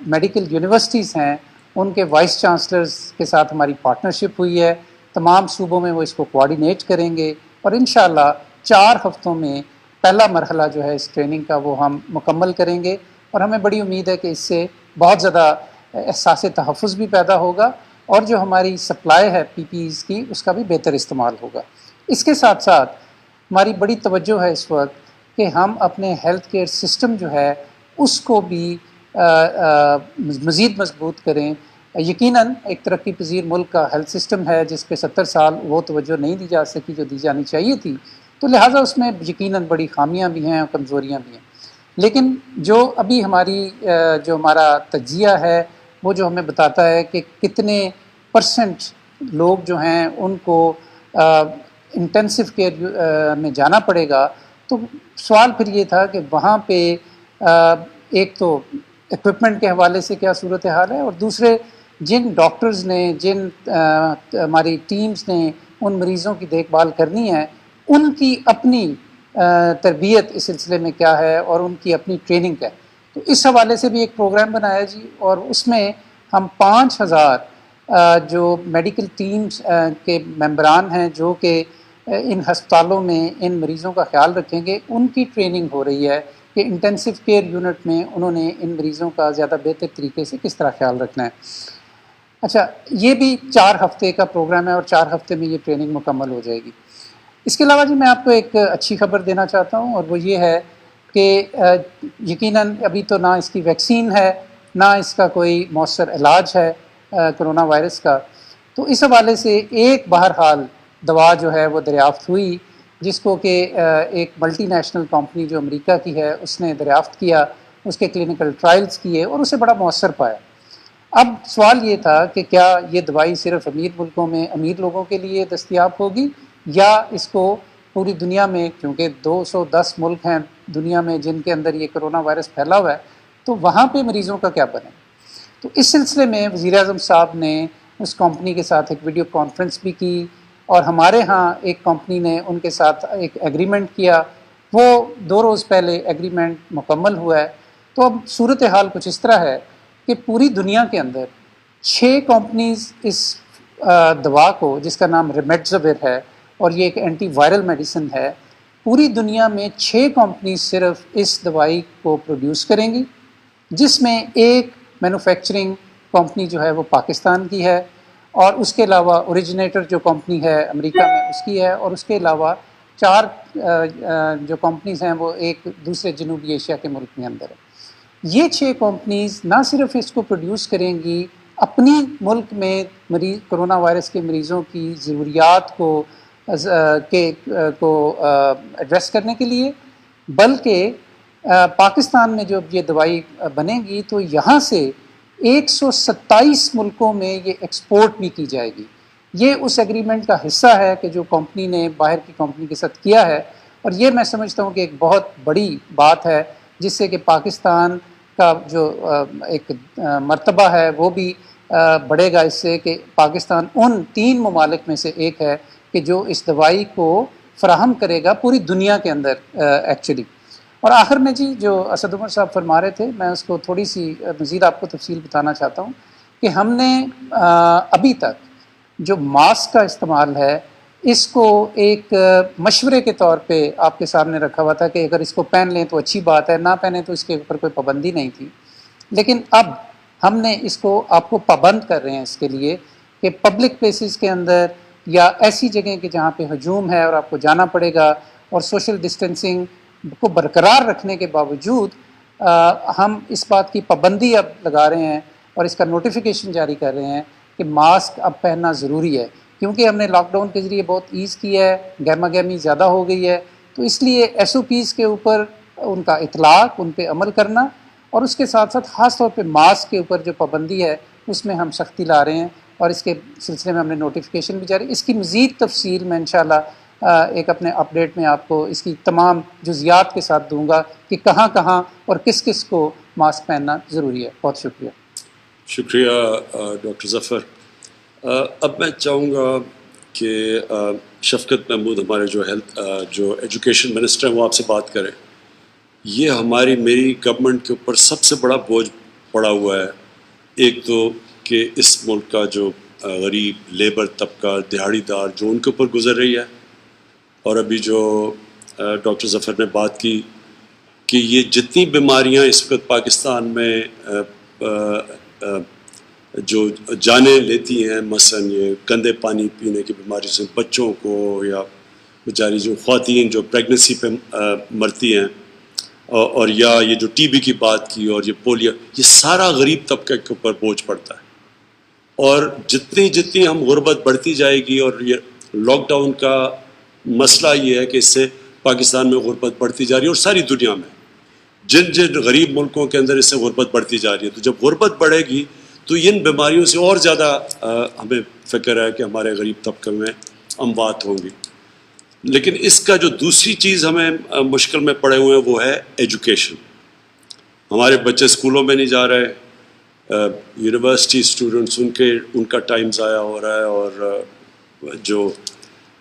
میڈیکل یونیورسٹیز ہیں ان کے وائس چانسلرز کے ساتھ ہماری پارٹنرشپ ہوئی ہے. تمام صوبوں میں وہ اس کو کوآرڈینیٹ کریں گے، اور انشاءاللہ 4 ہفتوں میں پہلا مرحلہ جو ہے اس ٹریننگ کا وہ ہم مکمل کریں گے. اور ہمیں بڑی امید ہے کہ اس سے بہت زیادہ احساس تحفظ بھی پیدا ہوگا، اور جو ہماری سپلائی ہے پی پی ایز کی اس کا بھی بہتر استعمال ہوگا. اس کے ساتھ ساتھ ہماری بڑی توجہ ہے اس وقت کہ ہم اپنے ہیلتھ کیئر سسٹم جو ہے اس کو بھی مزید مضبوط کریں. یقیناً ایک ترقی پذیر ملک کا ہیلتھ سسٹم ہے جس پہ 70 سال وہ توجہ نہیں دی جا سکی جو دی جانی چاہیے تھی، تو لہٰذا اس میں یقیناً بڑی خامیاں بھی ہیں اور کمزوریاں بھی ہیں. لیکن جو ابھی جو ہمارا تجزیہ ہے وہ جو ہمیں بتاتا ہے کہ کتنے % لوگ جو ہیں ان کو انٹینسو کیئر میں جانا پڑے گا، تو سوال پھر یہ تھا کہ وہاں پہ ایک تو ایکوپمنٹ کے حوالے سے کیا صورتحال ہے، اور دوسرے جن ڈاکٹرز نے، جن ہماری ٹیمز نے ان مریضوں کی دیکھ بھال کرنی ہے ان کی اپنی تربیت اس سلسلے میں کیا ہے اور ان کی اپنی ٹریننگ ہے. تو اس حوالے سے بھی ایک پروگرام بنایا جی، اور اس میں ہم 5000 جو میڈیکل ٹیمز کے ممبران ہیں جو کہ ان ہسپتالوں میں ان مریضوں کا خیال رکھیں گے، ان کی ٹریننگ ہو رہی ہے کہ انٹینسو کیئر یونٹ میں انہوں نے ان مریضوں کا زیادہ بہتر طریقے سے کس طرح خیال رکھنا ہے. اچھا، یہ بھی 4 ہفتے کا پروگرام ہے اور 4 ہفتے میں یہ ٹریننگ مکمل ہو جائے گی. اس کے علاوہ جی میں آپ کو ایک اچھی خبر دینا چاہتا ہوں، اور وہ یہ ہے کہ یقیناً ابھی تو نہ اس کی ویکسین ہے، نہ اس کا کوئی مؤثر علاج ہے کرونا وائرس کا. تو اس حوالے سے ایک بہرحال دوا جو ہے وہ دریافت ہوئی، جس کو کہ ایک ملٹی نیشنل کمپنی جو امریکہ کی ہے اس نے دریافت کیا، اس کے کلینکل ٹرائلز کیے اور اسے بڑا مؤثر پایا. اب سوال یہ تھا کہ کیا یہ دوائی صرف امیر ملکوں میں امیر لوگوں کے لیے دستیاب ہوگی، یا اس کو پوری دنیا میں، کیونکہ 210 ملک ہیں دنیا میں جن کے اندر یہ کرونا وائرس پھیلا ہوا ہے، تو وہاں پہ مریضوں کا کیا بنے. تو اس سلسلے میں وزیر اعظم صاحب نے اس کمپنی کے ساتھ ایک ویڈیو کانفرنس بھی کی، اور ہمارے ہاں ایک کمپنی نے ان کے ساتھ ایک ایگریمنٹ کیا. وہ 2 روز پہلے ایگریمنٹ مکمل ہوا ہے. تو اب صورتحال کچھ اس طرح ہے کہ پوری دنیا کے اندر 6 کمپنیز اس دوا کو، جس کا نام ریمڈیسویر ہے اور یہ ایک اینٹی وائرل میڈیسن ہے، پوری دنیا میں 6 کمپنیز صرف اس دوائی کو پروڈیوس کریں گی، جس میں ایک مینوفیکچرنگ کمپنی جو ہے وہ پاکستان کی ہے، اور اس کے علاوہ اوریجنیٹر جو کمپنی ہے امریکہ میں اس کی ہے، اور اس کے علاوہ 4 جو کمپنیز ہیں وہ ایک دوسرے جنوبی ایشیا کے ملک میں اندر ہے. یہ 6 کمپنیز نہ صرف اس کو پروڈیوس کریں گی اپنی ملک میں کرونا وائرس کے مریضوں کی ضروریات کو ایڈریس کرنے کے لیے، بلکہ پاکستان میں جب یہ دوائی بنے گی تو یہاں سے 127 ملکوں میں یہ ایکسپورٹ بھی کی جائے گی. یہ اس ایگریمنٹ کا حصہ ہے کہ جو کمپنی نے باہر کی کمپنی کے ساتھ کیا ہے، اور یہ میں سمجھتا ہوں کہ ایک بہت بڑی بات ہے، جس سے کہ پاکستان کا جو ایک مرتبہ ہے وہ بھی بڑھے گا، اس سے کہ پاکستان ان 3 ممالک میں سے ایک ہے کہ جو اس دوائی کو فراہم کرے گا پوری دنیا کے اندر ایکچولی. اور آخر میں جی جو اسد عمر صاحب فرما رہے تھے، میں اس کو تھوڑی سی مزید آپ کو تفصیل بتانا چاہتا ہوں کہ ہم نے ابھی تک جو ماسک کا استعمال ہے اس کو ایک مشورے کے طور پہ آپ کے سامنے رکھا ہوا تھا کہ اگر اس کو پہن لیں تو اچھی بات ہے، نہ پہنیں تو اس کے اوپر کوئی پابندی نہیں تھی. لیکن اب ہم نے اس کو آپ کو پابند کر رہے ہیں اس کے لیے کہ پبلک پلیسز کے اندر یا ایسی جگہیں کہ جہاں پہ ہجوم ہے اور آپ کو جانا پڑے گا، اور سوشل ڈسٹینسنگ کو برقرار رکھنے کے باوجود ہم اس بات کی پابندی اب لگا رہے ہیں اور اس کا نوٹیفیکیشن جاری کر رہے ہیں کہ ماسک اب پہننا ضروری ہے، کیونکہ ہم نے لاک ڈاؤن کے ذریعے بہت ایز کی ہے، گہما گہمی زیادہ ہو گئی ہے. تو اس لیے ایس او پیز کے اوپر ان کا اطلاق، ان پہ عمل کرنا، اور اس کے ساتھ ساتھ خاص طور پہ ماسک کے اوپر جو پابندی ہے اس میں ہم سختی لا رہے ہیں، اور اس کے سلسلے میں ہم نے نوٹیفیکیشن بھی جاری. اس کی مزید تفصیل میں انشاءاللہ ایک اپنے اپڈیٹ میں آپ کو اس کی تمام جزیات کے ساتھ دوں گا کہ کہاں کہاں اور کس کس کو ماسک پہننا ضروری ہے. بہت شکریہ. شکریہ ڈاکٹر ظفر. اب میں چاہوں گا کہ شفقت محمود ہمارے جو ایجوکیشن منسٹر ہیں وہ آپ سے بات کریں. یہ میری گورنمنٹ کے اوپر سب سے بڑا بوجھ پڑا ہوا ہے. ایک تو کہ اس ملک کا جو غریب لیبر طبقہ، دہاڑی دار جو ان کے اوپر گزر رہی ہے، اور ابھی جو ڈاکٹر ظفر نے بات کی کہ یہ جتنی بیماریاں اس وقت پاکستان میں جو جانیں لیتی ہیں، مثلا یہ گندے پانی پینے کی بیماری سے بچوں کو، یا بیچاری جو خواتین جو پریگننسی پہ مرتی ہیں، اور یا یہ جو ٹی بی کی بات کی، اور یہ پولیو، یہ سارا غریب طبقے کے اوپر بوجھ پڑتا ہے. اور جتنی ہم غربت بڑھتی جائے گی، اور یہ لاک ڈاؤن کا مسئلہ یہ ہے کہ اس سے پاکستان میں غربت بڑھتی جا رہی ہے، اور ساری دنیا میں جن غریب ملکوں کے اندر اس سے غربت بڑھتی جا رہی ہے. تو جب غربت بڑھے گی تو ان بیماریوں سے اور زیادہ ہمیں فکر ہے کہ ہمارے غریب طبقے میں اموات ہوں گی. لیکن اس کا جو دوسری چیز ہمیں مشکل میں پڑے ہوئے ہیں وہ ہے ایجوکیشن. ہمارے بچے اسکولوں میں نہیں جا رہے، یونیورسٹی اسٹوڈنٹس ان کا ٹائم ضائع ہو رہا ہے، اور جو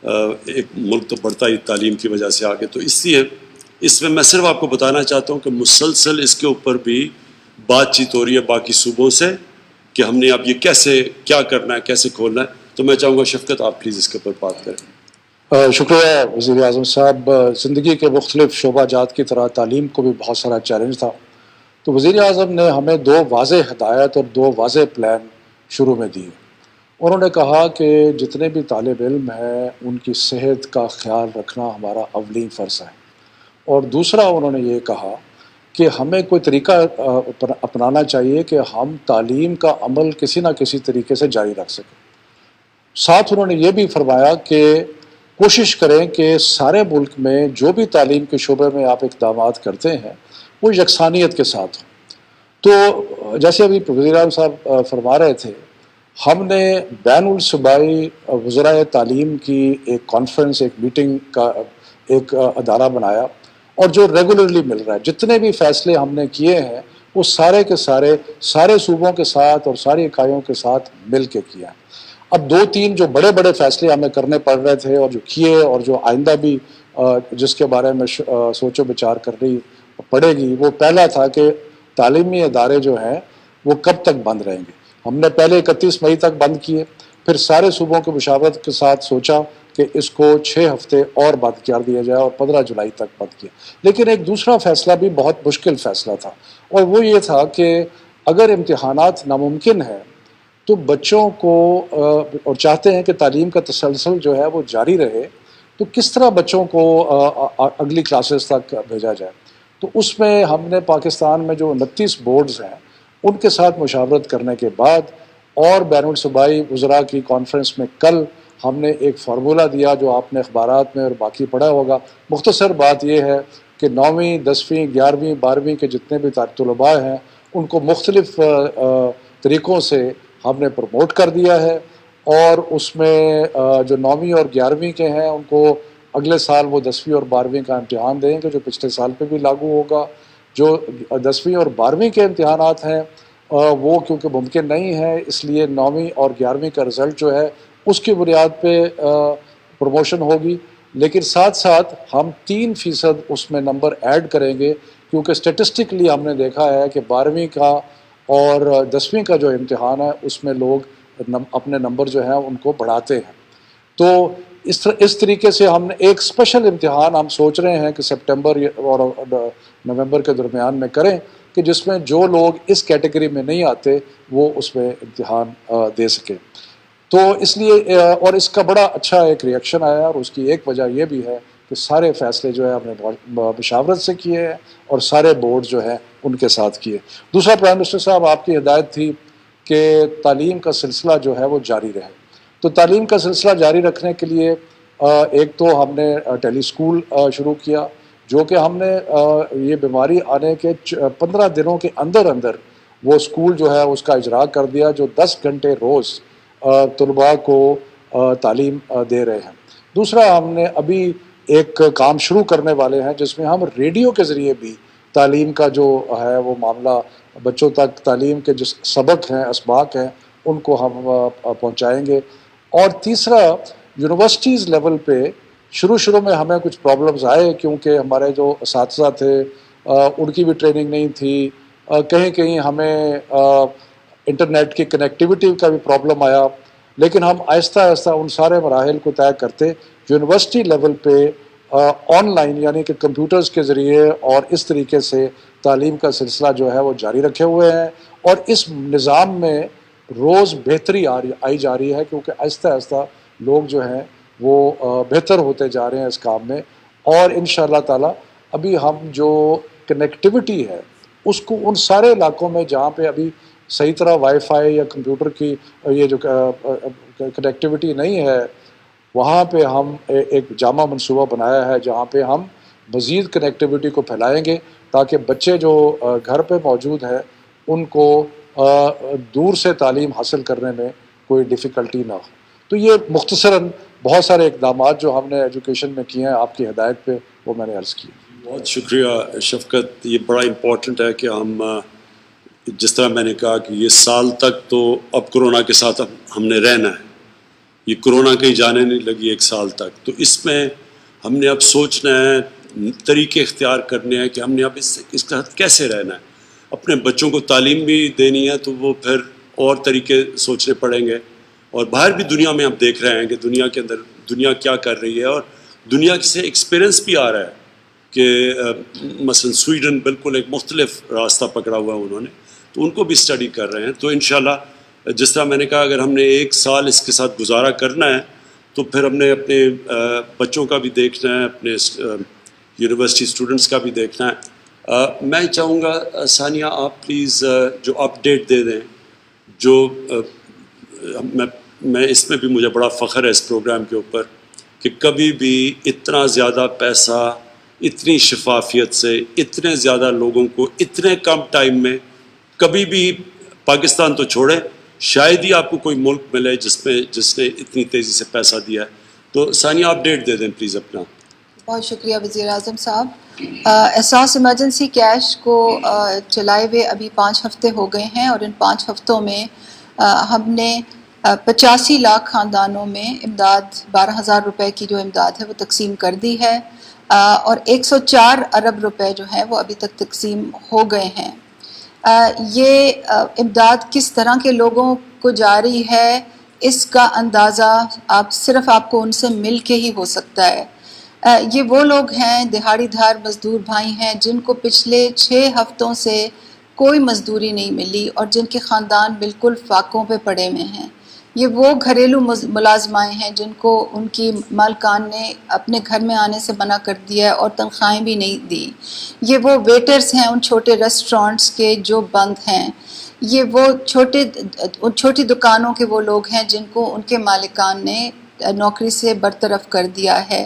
ایک ملک تو بڑھتا ہی تعلیم کی وجہ سے آگے. تو اس لیے اس میں صرف آپ کو بتانا چاہتا ہوں کہ مسلسل اس کے اوپر بھی بات چیت ہو رہی ہے باقی صوبوں سے کہ ہم نے اب یہ کیا کرنا ہے، کیسے کھولنا ہے. تو میں چاہوں گا شفقت آپ پلیز اس کے اوپر بات کریں. شکریہ وزیر اعظم صاحب. زندگی کے مختلف شعبہ جات کی طرح تعلیم کو بھی بہت سارا چیلنج تھا، تو وزیر اعظم نے ہمیں 2 واضح ہدایت اور 2 واضح پلان شروع میں دیے. انہوں نے کہا کہ جتنے بھی طالب علم ہیں ان کی صحت کا خیال رکھنا ہمارا اولین فرض ہے، اور دوسرا انہوں نے یہ کہا کہ ہمیں کوئی طریقہ اپنانا چاہیے کہ ہم تعلیم کا عمل کسی نہ کسی طریقے سے جاری رکھ سکیں. ساتھ انہوں نے یہ بھی فرمایا کہ کوشش کریں کہ سارے ملک میں جو بھی تعلیم کے شعبے میں آپ اقدامات کرتے ہیں وہ یکسانیت کے ساتھ ہوں. تو جیسے ابھی وزیر اعظم صاحب فرما رہے تھے، ہم نے بین الصوبائی وزرائے تعلیم کی ایک کانفرنس، ایک میٹنگ کا ایک ادارہ بنایا، اور جو ریگولرلی مل رہا ہے. جتنے بھی فیصلے ہم نے کیے ہیں وہ سارے کے سارے صوبوں کے ساتھ اور ساری اکائیوں کے ساتھ مل کے کیا ہے. اب 2-3 جو بڑے بڑے فیصلے ہمیں کرنے پڑ رہے تھے اور جو کیے، اور جو آئندہ بھی جس کے بارے میں سوچ و بچار کرنی پڑے گی، وہ پہلا تھا کہ تعلیمی ادارے جو ہیں وہ کب تک بند رہیں گے. ہم نے پہلے 31 مئی تک بند کیے، پھر سارے صوبوں کی مشاورت کے ساتھ سوچا کہ اس کو 6 ہفتے اور بند کر دیا جائے اور 15 جولائی تک بند کیا. لیکن ایک دوسرا فیصلہ بھی بہت مشکل فیصلہ تھا، اور وہ یہ تھا کہ اگر امتحانات ناممکن ہیں تو بچوں کو اور چاہتے ہیں کہ تعلیم کا تسلسل جو ہے وہ جاری رہے، تو کس طرح بچوں کو اگلی کلاسز تک بھیجا جائے. تو اس میں ہم نے پاکستان میں جو 29 بورڈز ہیں ان کے ساتھ مشاورت کرنے کے بعد اور بین الصوبائی وزراء کی کانفرنس میں کل ہم نے ایک فارمولہ دیا جو آپ نے اخبارات میں اور باقی پڑھا ہوگا. مختصر بات یہ ہے کہ 9ویں 10ویں 11ویں 12ویں کے جتنے بھی طلباء ہیں ان کو مختلف طریقوں سے ہم نے پروموٹ کر دیا ہے، اور اس میں جو 9ویں اور 11ویں کے ہیں ان کو اگلے سال وہ 10ویں اور 12ویں کا امتحان دیں گے، جو پچھلے سال پہ بھی لاگو ہوگا. جو 10ویں اور 12ویں کے امتحانات ہیں وہ کیونکہ ممکن نہیں ہے، اس لیے 9ویں اور 11ویں کا رزلٹ جو ہے اس کی بنیاد پہ پروموشن ہوگی. لیکن ساتھ ساتھ ہم 3% اس میں نمبر ایڈ کریں گے، کیونکہ اسٹیٹسٹکلی ہم نے دیکھا ہے کہ 12ویں کا اور 10ویں کا جو امتحان ہے اس میں لوگ اپنے نمبر جو ہیں ان کو بڑھاتے ہیں. تو اس طریقے سے ہم نے ایک اسپیشل امتحان ہم سوچ رہے ہیں کہ سپٹمبر اور نومبر کے درمیان میں کریں، کہ جس میں جو لوگ اس کیٹیگری میں نہیں آتے وہ اس میں امتحان دے سکیں. تو اس لیے اور اس کا بڑا اچھا ایک ریئیکشن آیا، اور اس کی ایک وجہ یہ بھی ہے کہ سارے فیصلے جو ہے ہم نے مشاورت سے کیے ہیں اور سارے بورڈ جو ہیں ان کے ساتھ کیے. دوسرا، پرائم منسٹر صاحب آپ کی ہدایت تھی کہ تعلیم کا سلسلہ جو ہے وہ جاری رہے. تو تعلیم کا سلسلہ جاری رکھنے کے لیے ایک تو ہم نے ٹیلی اسکول شروع کیا، جو کہ ہم نے یہ بیماری آنے کے 15 دنوں کے اندر وہ اسکول جو ہے اس کا اجرا کر دیا، جو 10 گھنٹے روز طلباء کو تعلیم دے رہے ہیں. دوسرا، ہم نے ابھی ایک کام شروع کرنے والے ہیں جس میں ہم ریڈیو کے ذریعے بھی تعلیم کا جو ہے وہ معاملہ بچوں تک، تعلیم کے جو سبق ہیں، اسباق ہیں، ان کو ہم پہنچائیں گے. اور تیسرا، یونیورسٹیز لیول پہ شروع میں ہمیں کچھ پرابلمز آئے، کیونکہ ہمارے جو اساتذہ تھے ان کی بھی ٹریننگ نہیں تھی، کہیں ہمیں انٹرنیٹ کی کنیکٹیوٹی کا بھی پرابلم آیا. لیکن ہم آہستہ ان سارے مراحل کو طے کرتے یونیورسٹی لیول پہ آن لائن یعنی کہ کمپیوٹرز کے ذریعے اور اس طریقے سے تعلیم کا سلسلہ جو ہے وہ جاری رکھے ہوئے ہیں. اور اس نظام میں روز بہتری آئی جا رہی ہے، کیونکہ آہستہ لوگ جو ہیں وہ بہتر ہوتے جا رہے ہیں اس کام میں. اور انشاءاللہ تعالی ابھی ہم جو کنیکٹیوٹی ہے اس کو ان سارے علاقوں میں جہاں پہ ابھی صحیح طرح وائی فائی یا کمپیوٹر کی یہ جو کنیکٹیوٹی نہیں ہے، وہاں پہ ہم ایک جامع منصوبہ بنایا ہے جہاں پہ ہم مزید کنیکٹیوٹی کو پھیلائیں گے، تاکہ بچے جو گھر پہ موجود ہیں ان کو دور سے تعلیم حاصل کرنے میں کوئی ڈیفیکلٹی نہ ہو. تو یہ مختصراً بہت سارے اقدامات جو ہم نے ایجوکیشن میں کیے ہیں آپ کی ہدایت پہ، وہ میں نے عرض کی. بہت شکریہ شفقت. یہ بڑا امپورٹنٹ ہے کہ ہم جس طرح میں نے کہا کہ یہ سال تک تو اب کرونا کے ساتھ ہم نے رہنا ہے، یہ کرونا کہیں جانے نہیں لگی 1 سال تک. تو اس میں ہم نے اب سوچنا ہے، طریقے اختیار کرنے ہیں کہ ہم نے اب اس کے ساتھ کیسے رہنا ہے. اپنے بچوں کو تعلیم بھی دینی ہے تو وہ پھر اور طریقے سوچنے پڑیں گے. اور باہر بھی دنیا میں آپ دیکھ رہے ہیں کہ دنیا کے اندر دنیا کیا کر رہی ہے, اور دنیا سے ایکسپیرئنس بھی آ رہا ہے کہ مثلا سویڈن بالکل ایک مختلف راستہ پکڑا ہوا ہے انہوں نے, تو ان کو بھی اسٹڈی کر رہے ہیں. تو انشاءاللہ جس طرح میں نے کہا اگر ہم نے 1 سال اس کے ساتھ گزارا کرنا ہے تو پھر ہم نے اپنے بچوں کا بھی دیکھنا ہے, اپنے یونیورسٹی اسٹوڈنٹس کا بھی دیکھنا ہے. میں چاہوں گا ثانیہ آپ پلیز جو اپڈیٹ دے دیں, جو میں اس میں بھی مجھے بڑا فخر ہے اس پروگرام کے اوپر کہ کبھی بھی اتنا زیادہ پیسہ اتنی شفافیت سے اتنے زیادہ لوگوں کو اتنے کم ٹائم میں کبھی بھی, پاکستان تو چھوڑے شاید ہی آپ کو کوئی ملک ملے جس نے اتنی تیزی سے پیسہ دیا ہے. تو ثانیہ اپڈیٹ دے دیں پلیز اپنا. بہت شکریہ وزیر اعظم صاحب. احساس ایمرجنسی کیش کو چلائے ہوئے ابھی 5 ہفتے ہو گئے ہیں, اور ان 5 ہفتوں میں ہم نے 85 لاکھ خاندانوں میں امداد 12,000 روپے کی جو امداد ہے وہ تقسیم کر دی ہے, اور 104 ارب روپے جو ہیں وہ ابھی تک تقسیم ہو گئے ہیں. یہ امداد کس طرح کے لوگوں کو جا رہی ہے اس کا اندازہ آپ کو ان سے مل کے ہی ہو سکتا ہے. یہ وہ لوگ ہیں, دہاڑی دھار مزدور بھائی ہیں جن کو پچھلے 6 ہفتوں سے کوئی مزدوری نہیں ملی اور جن کے خاندان بالکل فاقوں پہ پڑے ہوئے ہیں. یہ وہ گھریلو ملازمائیں ہیں جن کو ان کی مالکان نے اپنے گھر میں آنے سے منع کر دیا ہے اور تنخواہیں بھی نہیں دی. یہ وہ ویٹرز ہیں ان چھوٹے ریسٹورانٹس کے جو بند ہیں. یہ وہ چھوٹی دکانوں کے وہ لوگ ہیں جن کو ان کے مالکان نے نوکری سے برطرف کر دیا ہے.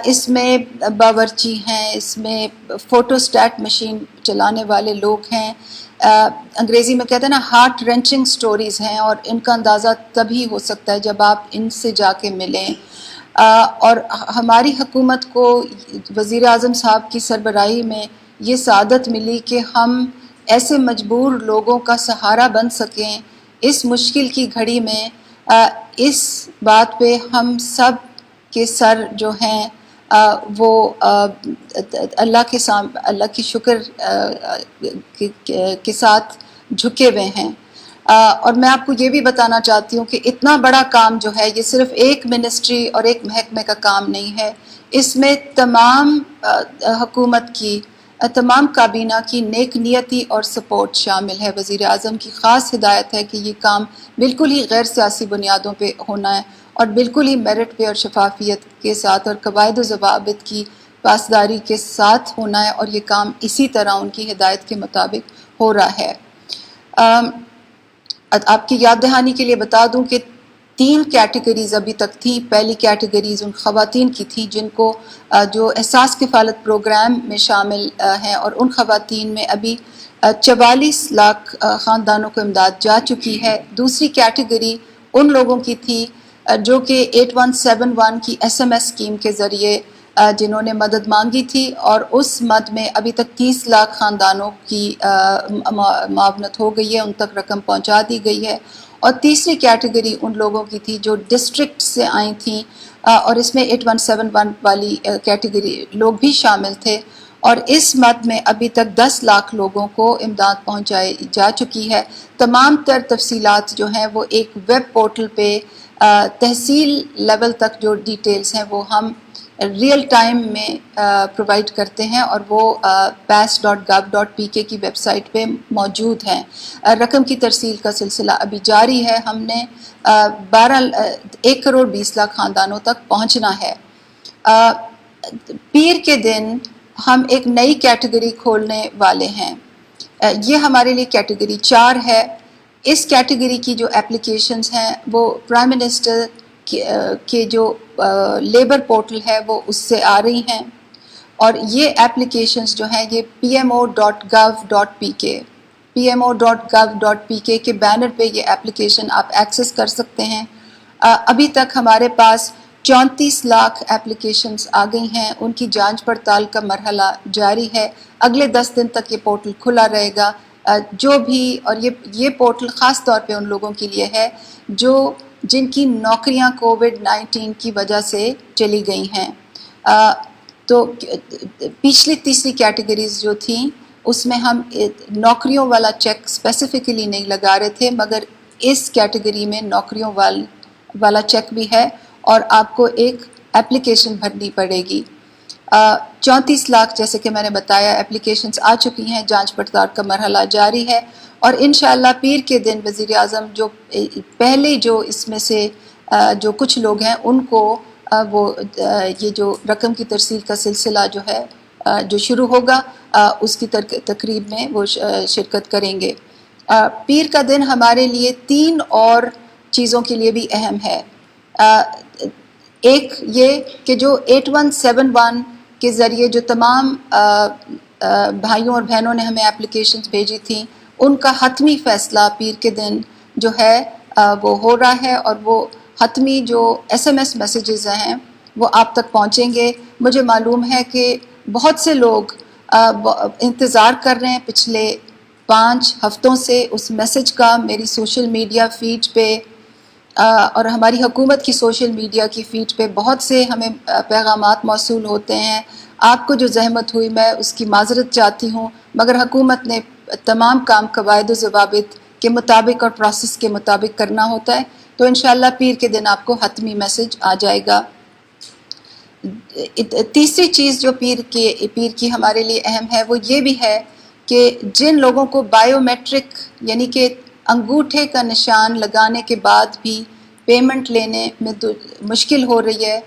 اس میں باورچی ہیں, اس میں فوٹو اسٹیٹ مشین چلانے والے لوگ ہیں. انگریزی میں کہتے ہیں نا ہارٹ رینچنگ سٹوریز ہیں, اور ان کا اندازہ تبھی ہو سکتا ہے جب آپ ان سے جا کے ملیں. اور ہماری حکومت کو وزیر اعظم صاحب کی سربراہی میں یہ سعادت ملی کہ ہم ایسے مجبور لوگوں کا سہارا بن سکیں اس مشکل کی گھڑی میں. اس بات پہ ہم سب کے سر جو ہیں وہ اللہ کی شکر کے ساتھ جھکے ہوئے ہیں. اور میں آپ کو یہ بھی بتانا چاہتی ہوں کہ اتنا بڑا کام جو ہے یہ صرف ایک منسٹری اور ایک محکمے کا کام نہیں ہے. اس میں تمام حکومت کی, تمام کابینہ کی نیک نیتی اور سپورٹ شامل ہے. وزیر اعظم کی خاص ہدایت ہے کہ یہ کام بالکل ہی غیر سیاسی بنیادوں پہ ہونا ہے اور بالکل ہی میرٹ پہ اور شفافیت کے ساتھ اور قواعد و ضوابط کی پاسداری کے ساتھ ہونا ہے, اور یہ کام اسی طرح ان کی ہدایت کے مطابق ہو رہا ہے. آپ کی یاد دہانی کے لیے بتا دوں کہ 3 کیٹیگریز ابھی تک تھیں. پہلی کیٹیگریز ان خواتین کی تھی جن کو جو احساس کفالت پروگرام میں شامل ہیں, اور ان خواتین میں ابھی 44 لاکھ خاندانوں کو امداد جا چکی ہے. دوسری کیٹیگری ان لوگوں کی تھی جو کہ 8171 کی SMS اسکیم کے ذریعے جنہوں نے مدد مانگی تھی, اور اس مد میں ابھی تک 30 لاکھ خاندانوں کی معاونت ہو گئی ہے, ان تک رقم پہنچا دی گئی ہے. اور تیسری کیٹیگری ان لوگوں کی تھی جو ڈسٹرکٹ سے آئی تھیں, اور اس میں 8171 والی کیٹیگری لوگ بھی شامل تھے. اور اس مد میں ابھی تک 10 لاکھ لوگوں کو امداد پہنچائی جا چکی ہے. تمام تر تفصیلات جو ہیں وہ ایک ویب پورٹل پہ تحصیل لیول تک جو ڈیٹیلز ہیں وہ ہم ریئل ٹائم میں پرووائڈ کرتے ہیں, اور وہ pass.gov.pk کی ویب سائٹ پہ موجود ہیں. رقم کی ترسیل کا سلسلہ ابھی جاری ہے. ہم نے 1 کروڑ 20 لاکھ خاندانوں تک پہنچنا ہے. پیر کے دن ہم ایک نئی کیٹیگری کھولنے والے ہیں. یہ ہمارے لیے کیٹیگری 4 ہے. اس کیٹیگری کی جو اپلیکیشنز ہیں وہ پرائم منسٹر کے جو لیبر پورٹل ہے وہ اس سے آ رہی ہیں, اور یہ اپلیکیشنز جو ہیں یہ pmo.gov.pk کے بینر پہ یہ اپلیکیشن آپ ایکسس کر سکتے ہیں. ابھی تک ہمارے پاس 34 لاکھ اپلیکیشنز آ گئی ہیں. ان کی جانچ پڑتال کا مرحلہ جاری ہے. اگلے 10 دن تک یہ پورٹل کھلا رہے گا. جو بھی, اور یہ پورٹل خاص طور پہ ان لوگوں کے لیے ہے جن کی نوکریاں کووڈ-19 کی وجہ سے چلی گئی ہیں. تو پچھلی تیسری کیٹیگریز جو تھیں اس میں ہم نوکریوں والا چیک اسپیسیفکلی نہیں لگا رہے تھے, مگر اس کیٹیگری میں نوکریوں والا چیک بھی ہے, اور آپ کو ایک اپلیکیشن بھرنی پڑے گی. 34 لاکھ جیسے کہ میں نے بتایا اپلیکیشنز آ چکی ہیں, جانچ پڑتال کا مرحلہ جاری ہے, اور انشاءاللہ پیر کے دن وزیر اعظم جو پہلے جو اس میں سے جو کچھ لوگ ہیں ان کو وہ یہ جو رقم کی ترسیل کا سلسلہ جو ہے جو شروع ہوگا اس کی تقریب میں وہ شرکت کریں گے. پیر کا دن ہمارے لیے 3 اور چیزوں کے لیے بھی اہم ہے. ایک یہ کہ جو 8171 کے ذریعے جو تمام بھائیوں اور بہنوں نے ہمیں اپلیکیشنز بھیجی تھیں ان کا حتمی فیصلہ پیر کے دن جو ہے وہ ہو رہا ہے, اور وہ حتمی جو SMS میسیجز ہیں وہ آپ تک پہنچیں گے. مجھے معلوم ہے کہ بہت سے لوگ انتظار کر رہے ہیں پچھلے 5 ہفتوں سے اس میسیج کا. میری سوشل میڈیا فیڈ پہ اور ہماری حکومت کی سوشل میڈیا کی فیڈ پہ بہت سے ہمیں پیغامات موصول ہوتے ہیں. آپ کو جو زحمت ہوئی میں اس کی معذرت چاہتی ہوں, مگر حکومت نے تمام کام قواعد و ضوابط کے مطابق اور پروسیس کے مطابق کرنا ہوتا ہے, تو انشاءاللہ پیر کے دن آپ کو حتمی میسیج آ جائے گا. تیسری چیز جو پیر کی ہمارے لیے اہم ہے وہ یہ بھی ہے کہ جن لوگوں کو بائیو میٹرک یعنی کہ انگوٹھے کا نشان لگانے کے بعد بھی پیمنٹ لینے میں مشکل ہو رہی ہے,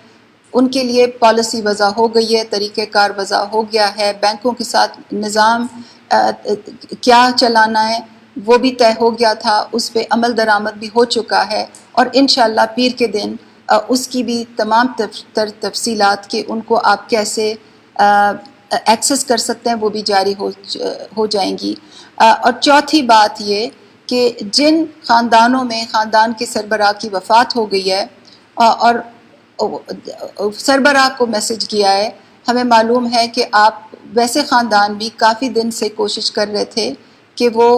ان کے لیے پالیسی وضع ہو گئی ہے, طریقہ کار وضع ہو گیا ہے, بینکوں کے ساتھ نظام کیا چلانا ہے وہ بھی طے ہو گیا تھا, اس پہ عمل درآمد بھی ہو چکا ہے, اور انشاءاللہ پیر کے دن اس کی بھی تمام تفصیلات کہ ان کو آپ کیسے ایکسس کر سکتے ہیں وہ بھی جاری ہو جائیں گی. اور چوتھی بات یہ کہ جن خاندانوں میں خاندان کے سربراہ کی وفات ہو گئی ہے اور سربراہ کو میسج کیا ہے, ہمیں معلوم ہے کہ آپ ویسے خاندان بھی کافی دن سے کوشش کر رہے تھے کہ وہ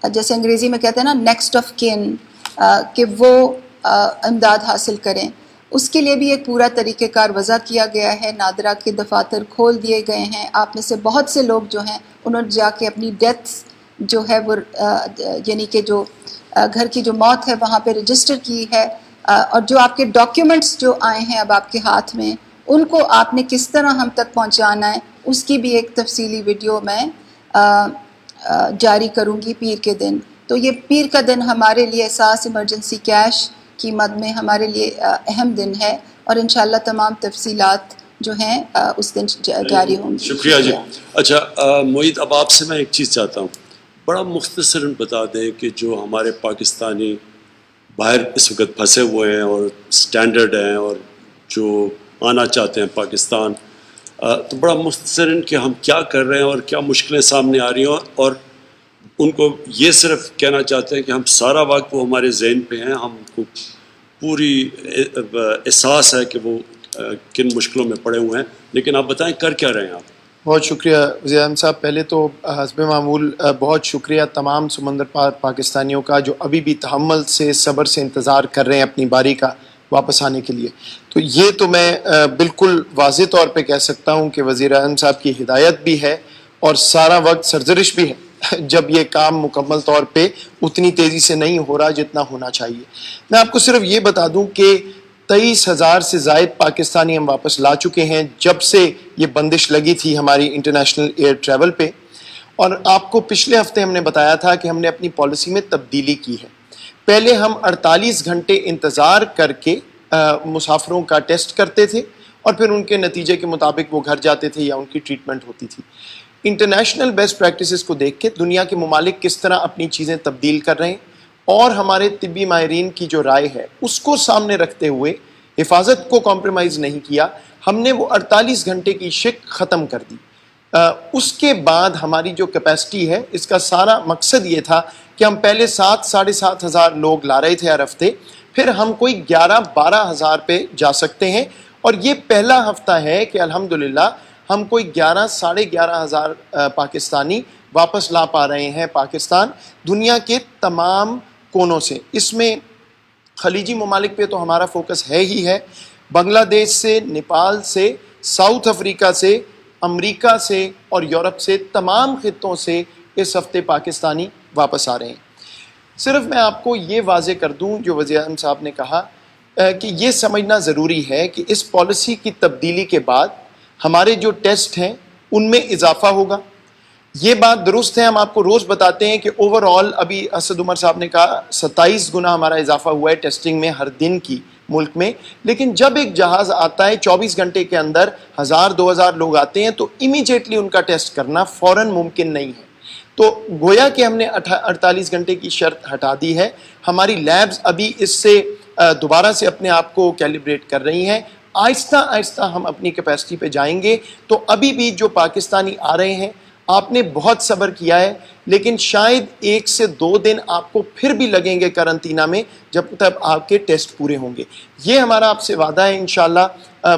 جیسے انگریزی میں کہتے ہیں نا نیکسٹ آف کن, کہ وہ امداد حاصل کریں. اس کے لیے بھی ایک پورا طریقہ کار وضع کیا گیا ہے, نادرہ کے دفاتر کھول دیے گئے ہیں. آپ میں سے بہت سے لوگ جو ہیں انہوں نے جا کے اپنی ڈیتھ جو ہے وہ یعنی کہ جو گھر کی جو موت ہے وہاں پہ رجسٹر کی ہے, اور جو آپ کے ڈاکیومنٹس جو آئے ہیں اب آپ کے ہاتھ میں ان کو آپ نے کس طرح ہم تک پہنچانا ہے اس کی بھی ایک تفصیلی ویڈیو میں جاری کروں گی پیر کے دن. تو یہ پیر کا دن ہمارے لیے احساس ایمرجنسی کیش کی مد میں ہمارے لیے اہم دن ہے, اور انشاءاللہ تمام تفصیلات جو ہیں اس دن جاری ہوں گی. شکریہ جی. اچھا معید, اب آپ سے میں ایک چیز چاہتا ہوں, بڑا مختصراً بتا دیں کہ جو ہمارے پاکستانی باہر اس وقت پھنسے ہوئے ہیں اور سٹینڈرڈ ہیں اور جو آنا چاہتے ہیں پاکستان, تو بڑا مختصراً کہ ہم کیا کر رہے ہیں اور کیا مشکلیں سامنے آ رہی ہیں, اور ان کو یہ صرف کہنا چاہتے ہیں کہ ہم سارا وقت وہ ہمارے ذہن پہ ہیں, ہم کو پوری احساس ہے کہ وہ کن مشکلوں میں پڑے ہوئے ہیں, لیکن آپ بتائیں کر کیا رہے ہیں آپ؟ بہت شکریہ وزیر اعظم صاحب. پہلے تو حسب معمول بہت شکریہ تمام سمندر پار پاکستانیوں کا جو ابھی بھی تحمل سے صبر سے انتظار کر رہے ہیں اپنی باری کا واپس آنے کے لیے. تو یہ تو میں بالکل واضح طور پہ کہہ سکتا ہوں کہ وزیر اعظم صاحب کی ہدایت بھی ہے اور سارا وقت سرزرش بھی ہے جب یہ کام مکمل طور پہ اتنی تیزی سے نہیں ہو رہا جتنا ہونا چاہیے. میں آپ کو صرف یہ بتا دوں کہ 23,000 سے زائد پاکستانی ہم واپس لا چکے ہیں جب سے یہ بندش لگی تھی ہماری انٹرنیشنل ایئر ٹریول پہ. اور آپ کو پچھلے ہفتے ہم نے بتایا تھا کہ ہم نے اپنی پالیسی میں تبدیلی کی ہے. پہلے ہم 48 گھنٹے انتظار کر کے مسافروں کا ٹیسٹ کرتے تھے اور پھر ان کے نتیجے کے مطابق وہ گھر جاتے تھے یا ان کی ٹریٹمنٹ ہوتی تھی. انٹرنیشنل بیسٹ پریکٹسز کو دیکھ کے دنیا کے ممالک کس طرح اپنی چیزیں تبدیل کر رہے ہیں اور ہمارے طبی ماہرین کی جو رائے ہے اس کو سامنے رکھتے ہوئے حفاظت کو کمپرومائز نہیں کیا. ہم نے وہ 48 گھنٹے کی شک ختم کر دی. اس کے بعد ہماری جو کیپیسٹی ہے اس کا سارا مقصد یہ تھا کہ ہم پہلے 7-7,500 ہزار لوگ لا رہے تھے ہر ہفتے, پھر ہم کوئی 11-12 ہزار پہ جا سکتے ہیں. اور یہ پہلا ہفتہ ہے کہ الحمدللہ ہم کوئی 11-11.5 ہزار پاکستانی واپس لا پا رہے ہیں پاکستان دنیا کے تمام کونوں سے. اس میں خلیجی ممالک پہ تو ہمارا فوکس ہے ہی ہے, بنگلہ دیش سے, نیپال سے, ساؤتھ افریقہ سے, امریکہ سے اور یورپ سے, تمام خطوں سے اس ہفتے پاکستانی واپس آ رہے ہیں. صرف میں آپ کو یہ واضح کر دوں جو وزیر اعظم صاحب نے کہا کہ یہ سمجھنا ضروری ہے کہ اس پالیسی کی تبدیلی کے بعد ہمارے جو ٹیسٹ ہیں ان میں اضافہ ہوگا. یہ بات درست ہے, ہم آپ کو روز بتاتے ہیں کہ اوور آل ابھی اسد عمر صاحب نے کہا 27 گنا ہمارا اضافہ ہوا ہے ٹیسٹنگ میں ہر دن کی ملک میں. لیکن جب ایک جہاز آتا ہے 24 گھنٹے کے اندر 1000-2000 لوگ آتے ہیں تو امیجیٹلی ان کا ٹیسٹ کرنا فوراً ممکن نہیں ہے. تو گویا کہ ہم نے 48 گھنٹے کی شرط ہٹا دی ہے. ہماری لیبز ابھی اس سے دوبارہ سے اپنے آپ کو کیلیبریٹ کر رہی ہیں. آہستہ آہستہ ہم اپنی کیپیسٹی پہ جائیں گے. تو ابھی بھی جو پاکستانی آ رہے ہیں, آپ نے بہت صبر کیا ہے, لیکن شاید 1 سے 2 دن آپ کو پھر بھی لگیں گے کرنٹینہ میں جب تک آپ کے ٹیسٹ پورے ہوں گے. یہ ہمارا آپ سے وعدہ ہے انشاءاللہ.